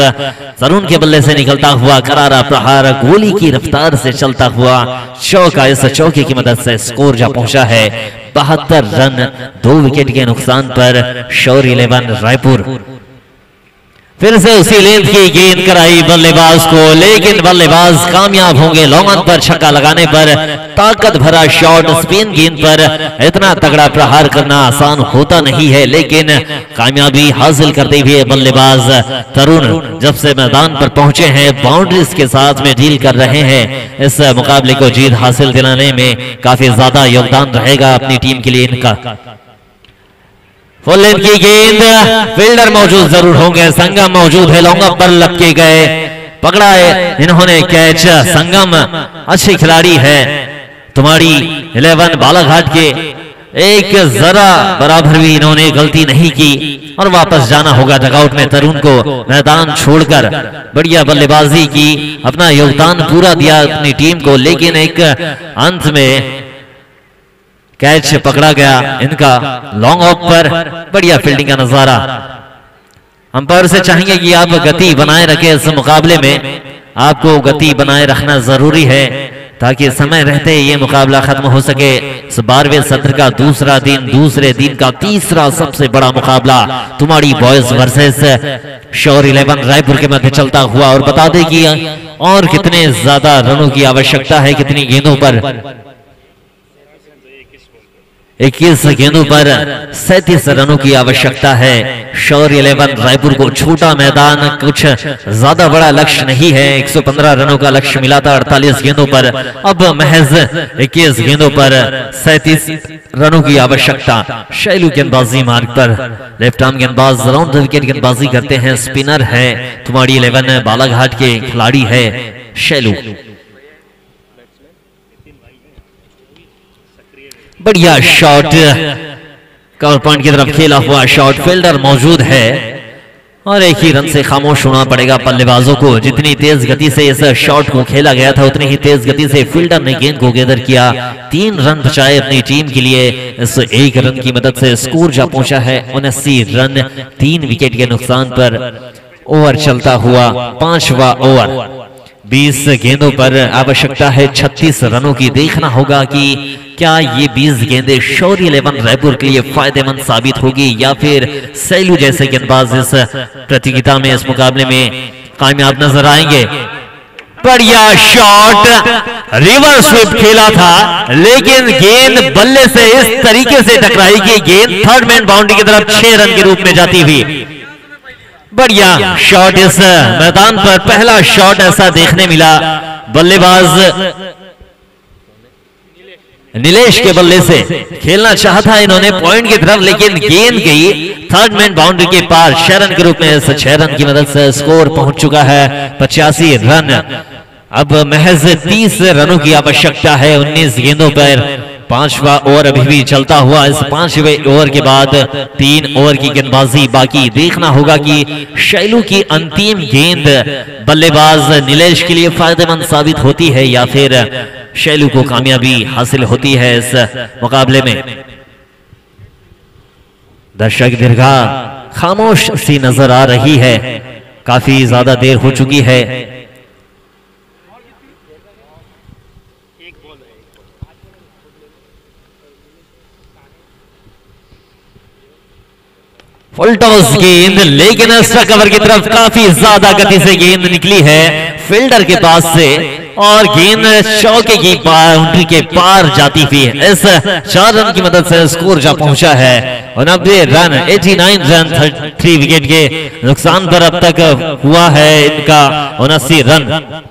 तरुण के बल्ले से निकलता हुआ करारा प्रहार गोली की रफ्तार से चलता हुआ चौका, इस चौके की मदद से स्कोर जा पहुंचा है 72 रन 2 विकेट के नुकसान पर शौर्य 11 रायपुर। फिर से उसी लेंथ की गेंद कराई बल्लेबाज को, लेकिन बल्लेबाज कामयाब होंगे लॉन्ग ऑन पर छक्का लगाने पर। ताकत भरा शॉट, स्पिन गेंद पर इतना तगड़ा प्रहार करना आसान होता नहीं है, लेकिन कामयाबी हासिल करते हुए बल्लेबाज तरुण जब से मैदान पर पहुंचे हैं बाउंड्रीज के साथ में डील कर रहे हैं। इस मुकाबले को जीत हासिल दिलाने में काफी ज्यादा योगदान रहेगा अपनी टीम के लिए इनका। फुल लेंथ की गेंद, फील्डर मौजूद जरूर होंगे, संगम मौजूद है, लॉन्ग ऑफ पर लपके गए, पकड़ा है इन्होंने कैच। संगम अच्छे खिलाड़ी है, तुम्हारी 11 बालाघाट के, एक जरा बराबर भी इन्होंने गलती नहीं की और वापस जाना होगा डगआउट में तरुण को मैदान छोड़कर। बढ़िया बल्लेबाजी की, अपना योगदान पूरा दिया अपनी टीम को, लेकिन एक अंत में कैच पकड़ा गया इनका लॉन्ग ऑफ पर। बढ़िया फील्डिंग का नजारा। अंपायर से चाहेंगे कि आप गति बनाए रखें, इस मुकाबले में आपको गति बनाए रखना जरूरी है ताकि समय रहते ये मुकाबला खत्म हो सके। इस 12वें सत्र का दूसरा दिन, दूसरे दिन का तीसरा सबसे बड़ा मुकाबला तुम्हारी बॉयज वर्सेस शौर्य 11 रायपुर के मध्य चलता हुआ। और बता दें कि और कितने ज्यादा रनों की आवश्यकता है, कितनी गेंदों पर 21 गेंदों पर 37 रनों की आवश्यकता है। शौर्य 11 रायपुर को छोटा मैदान, कुछ ज्यादा बड़ा लक्ष्य नहीं है। 115 रनों का लक्ष्य मिला था 48 गेंदों पर, अब महज 21 गेंदों पर 37 रनों की आवश्यकता। शैलू गेंदबाजी मार्ग पर, लेफ्ट आर्म गेंदबाज, राउंड द विकेट गेंदबाजी करते हैं, स्पिनर है, तुम्हारी 11 बालाघाट के खिलाड़ी है शैलू। बढ़िया शॉट, कवर पॉइंट की तरफ खेला हुआ शॉट, फील्डर मौजूद है और एक ही रन से खामोश होना पड़ेगा बल्लेबाजों को। जितनी तेज गति से इस शॉट को खेला गया था उतनी ही तेज गति से फील्डर ने गेंद को गैदर किया। 3 रन बचाए अपनी टीम के लिए। इस 1 रन की मदद से स्कोर जा पहुंचा है 79 रन। 3 विकेट के नुकसान पर ओवर चलता हुआ 5वां ओवर। 20 गेंदों पर आवश्यकता है 36 रनों की। देखना होगा कि क्या ये 20 गेंदें शौर्य 11 रायपुर के लिए फायदेमंद साबित होगी या फिर सैलू जैसे गेंदबाज इस प्रतियोगिता में, इस मुकाबले में कामयाब नजर आएंगे। बढ़िया शॉट, रिवर्स स्वीप खेला था लेकिन गेंद बल्ले से इस तरीके से टकराई कि गेंद थर्ड मैन बाउंड्री की तरफ 6 रन के रूप में जाती हुई। बढ़िया शॉट, इस मैदान पर पहला शॉट ऐसा देखने मिला। बल्लेबाज नीलेश के बल्ले से खेलना चाहता इन्होंने पॉइंट की तरफ, लेकिन गेंद गई थर्ड मैन बाउंड्री के पार। 6 रन के रूप में इस 6 रन की मदद से स्कोर पहुंच चुका है 85 रन। अब महज 30 रनों की आवश्यकता है 19 गेंदों पर। 5वां ओवर अभी भी चलता हुआ। इस 5वें ओवर के बाद 3 ओवर की गेंदबाजी बाकी। देखना होगा कि शैलू की अंतिम गेंद बल्लेबाज नीलेश के लिए फायदेमंद साबित होती है या फिर शैलू को कामयाबी हासिल होती है इस मुकाबले में। दर्शक दीर्घा खामोश सी नजर आ रही है, काफी ज्यादा देर हो चुकी है। फुल टॉस गेंद, लेकिन एक्स्ट्रा कवर की तरफ काफी ज्यादा गति से गेंद निकली है फील्डर के पास से और गेंद चौके की बाउंड्री के पार जाती हुई इस 4 रन की मदद से स्कोर जा पहुंचा है 90 रन। 89 रन 3 विकेट के नुकसान पर अब तक हुआ है इनका 79 रन।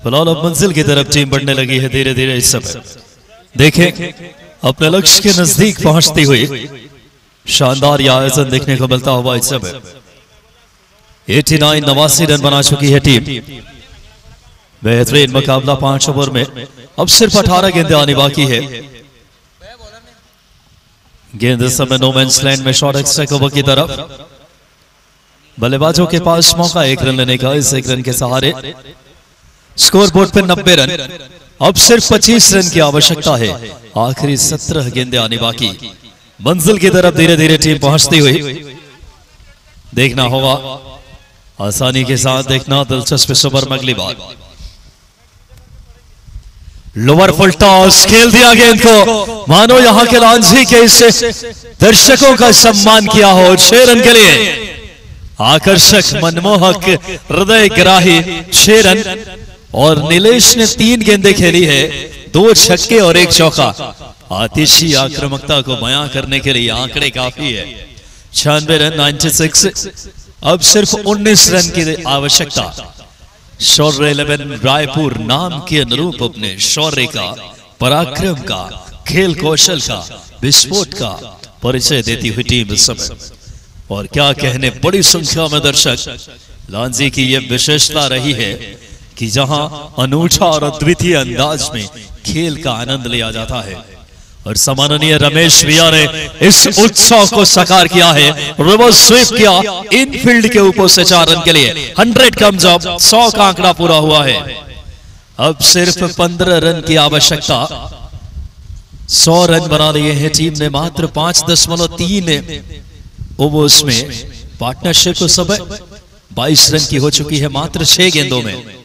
फिलहाल अब मंजिल की तरफ टीम बढ़ने लगी है धीरे धीरे। इस समय देखें अपने लक्ष्य के नजदीक पहुंचती हुई शानदार यह आयोजन देखने को मिलता हुआ। इस समय 89 रन बना चुकी है टीम। बेहतरीन मुकाबला 5 ओवर में। अब सिर्फ 18 गेंदें आनी बाकी है। गेंद इस समय नो मैंस लैंड में शॉर्ट एक्स्ट्रा कवर की तरफ। बल्लेबाजों के पास मौका 1 रन लेने का। इस 1 रन के सहारे स्कोर बोर्ड पर 90 रन। अब सिर्फ 25 रन की आवश्यकता है। आखिरी 17 गेंदें आनी बाकी। मंजिल की तरफ धीरे धीरे टीम पहुंचती हुई। देखना होगा आसानी के साथ, देखना दिलचस्प सुपर में। अगली बार लोअर फुल टॉस खेल दिया गेंद को, मानो यहां के लांझी के इससे दर्शकों का सम्मान किया हो। 6 रन के लिए आकर्षक, मनमोहक, हृदय ग्राही 6 रन। और नीलेश ने 3 गेंदें खेली है, 2 छक्के और 1 चौका। आतिशी आक्रामकता को बयां करने के लिए आंकड़े काफी है। 96 रन 96। अब सिर्फ 19 रन की आवश्यकता। शौर्य 11 रायपुर नाम के अनुरूप अपने शौर्य का, पराक्रम का, खेल कौशल का, विस्फोट का परिचय देती हुई टीम इस समय। और क्या कहने, बड़ी संख्या में दर्शक। लांजी की यह विशेषता रही है कि जहां अनूठा और अद्वितीय अंदाज में खेल का आनंद लिया जाता है। और सम्माननीय रमेश भैया ने इस उत्सव को साकार किया है। रिवर्स स्वीप किया इनफील्ड के ऊपर से 4 रन के लिए। 100 कम्स अप, 100 का आंकड़ा पूरा हुआ है। अब सिर्फ 15 रन की आवश्यकता। 100 रन बना लिए हैं टीम ने मात्र 5.3 ओवर्स में। पार्टनरशिप उस समय 22 रन की हो चुकी है मात्र 6 गेंदों में।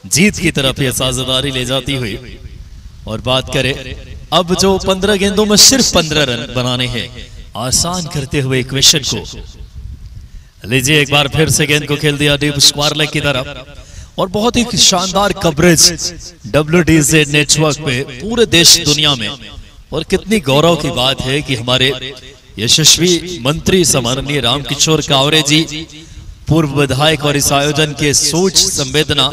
जीत की तरफ यह साझेदारी ले जाती हुई। और बात करें अब जो 15 गेंदों में सिर्फ 15 रन बनाने हैं, आसान करते हुए इक्वेशन को लीजिए। एक बार फिर से गेंद को खेल दिया डीप स्क्वायर लेग की तरफ। और बहुत ही शानदार कवरेज WDZ नेटवर्क पे पूरे देश दुनिया में। और कितनी गौरव की बात है कि हमारे यशस्वी मंत्री सम्माननीय रामकिशोर कावरे जी पूर्व विधायक और इस आयोजन के सोच संवेदना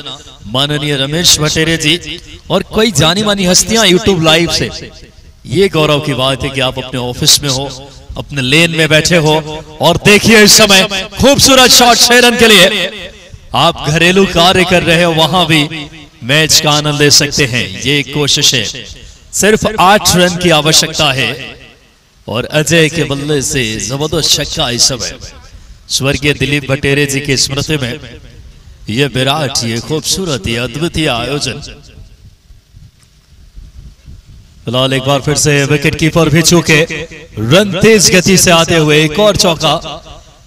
माननीय रमेश भटेरे जी और कई जानी मानी हस्तियां यूट्यूब लाइव से। ये गौरव की बात है कि आप अपने ऑफिस में हो, अपने लेन में बैठे हो और देखिए इस समय खूबसूरत शॉट 6 रन के लिए आप घरेलू कार्य कर रहे हो, वहां भी मैच का आनंद ले सकते हैं। ये कोशिश है, सिर्फ 8 रन की आवश्यकता है और अजय के बल्ले से जबरदस्त छक्का इस समय स्वर्गीय दिलीप भटेरे जी की स्मृति में। यह विराट, ये खूबसूरत, ये अद्वितीय आयोजन। फिलहाल एक बार फिर से विकेट कीपर भी चूके रन तेज गति से आते हुए एक और चौका।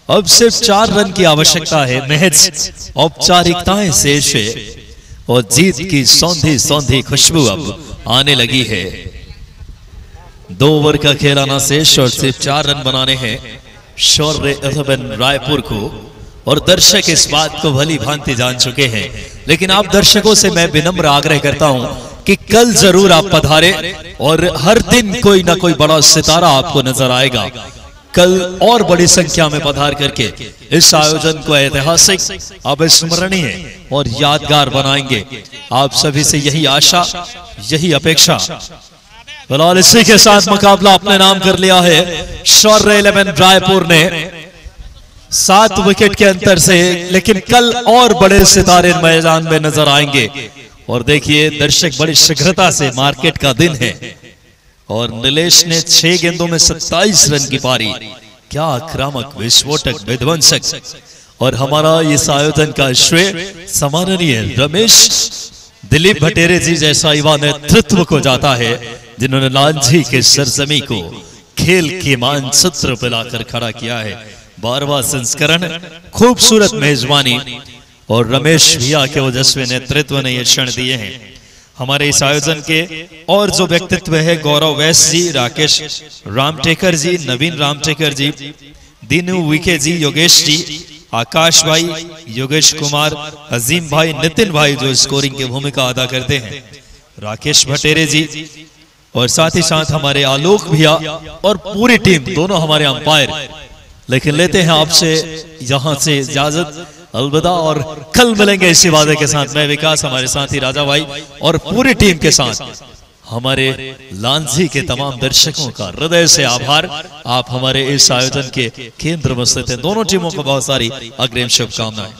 अब सिर्फ 4 रन की आवश्यकता है, महज औपचारिकताएं शेष है और जीत की सौंधी सौंधी खुशबू अब आने लगी है। 2 ओवर का खेल आना शेष और सिर्फ 4 रन बनाने हैं शौर्य 11 रायपुर को। और दर्शक इस बात को भली भांति जान चुके हैं, लेकिन आप दर्शकों से मैं विनम्र आग्रह करता हूं कि कल जरूर आप पधारे और हर दिन कोई ना कोई बड़ा सितारा आपको नजर आएगा। कल और बड़ी संख्या में पधार करके इस आयोजन को ऐतिहासिक, अविस्मरणीय और यादगार बनाएंगे। आप सभी से यही आशा, यही अपेक्षा। फिलहाल इसी के साथ मुकाबला अपने नाम कर लिया है शौर्य 11 रायपुर ने 7 विकेट के अंतर से, लेकिन कल और बड़े सितारे मैदान में नजर आएंगे। और देखिए दर्शक बड़ी शीघ्रता से, मार्केट का दिन है और नीलेश ने 6 गेंदों में 27 रन की पारी। क्या आक्रामक, विस्फोटक, विध्वंसक। और हमारा इस आयोजन का श्रेय सम्माननीय रमेश दिलीप भटेरे जी जैसा युवा नेतृत्व को जाता है, जिन्होंने लांझी के सरजमी को खेल के मानचित्र पर लाकर खड़ा किया है। 12वां संस्करण, खूबसूरत मेजबानी और रमेश भैया के ओजस्वी नेतृत्व ने ये क्षण दिए हैं। हमारे इस आयोजन के और जो व्यक्तित्व है, गौरव वैश्य जी, राकेश रामटेकर जी, नवीन रामटेकर जी, दीनू विके जी, योगेश जी, आकाश भाई, योगेश कुमार, अजीम भाई, नितिन भाई जो स्कोरिंग की भूमिका अदा करते हैं, राकेश भटेरे जी और साथ ही साथ हमारे आलोक भैया और पूरी टीम, दोनों हमारे अंपायर। लेकिन लेते हैं आपसे यहां से इजाजत, अलविदा और कल मिलेंगे इसी वादे के साथ। मैं विकास, हमारे साथी राजा भाई और पूरी टीम के साथ हमारे लांझी के तमाम दर्शकों का हृदय से आभार। आप हमारे इस आयोजन के केंद्र में स्थित हैं। दोनों टीमों को बहुत सारी अग्रिम शुभकामनाएं।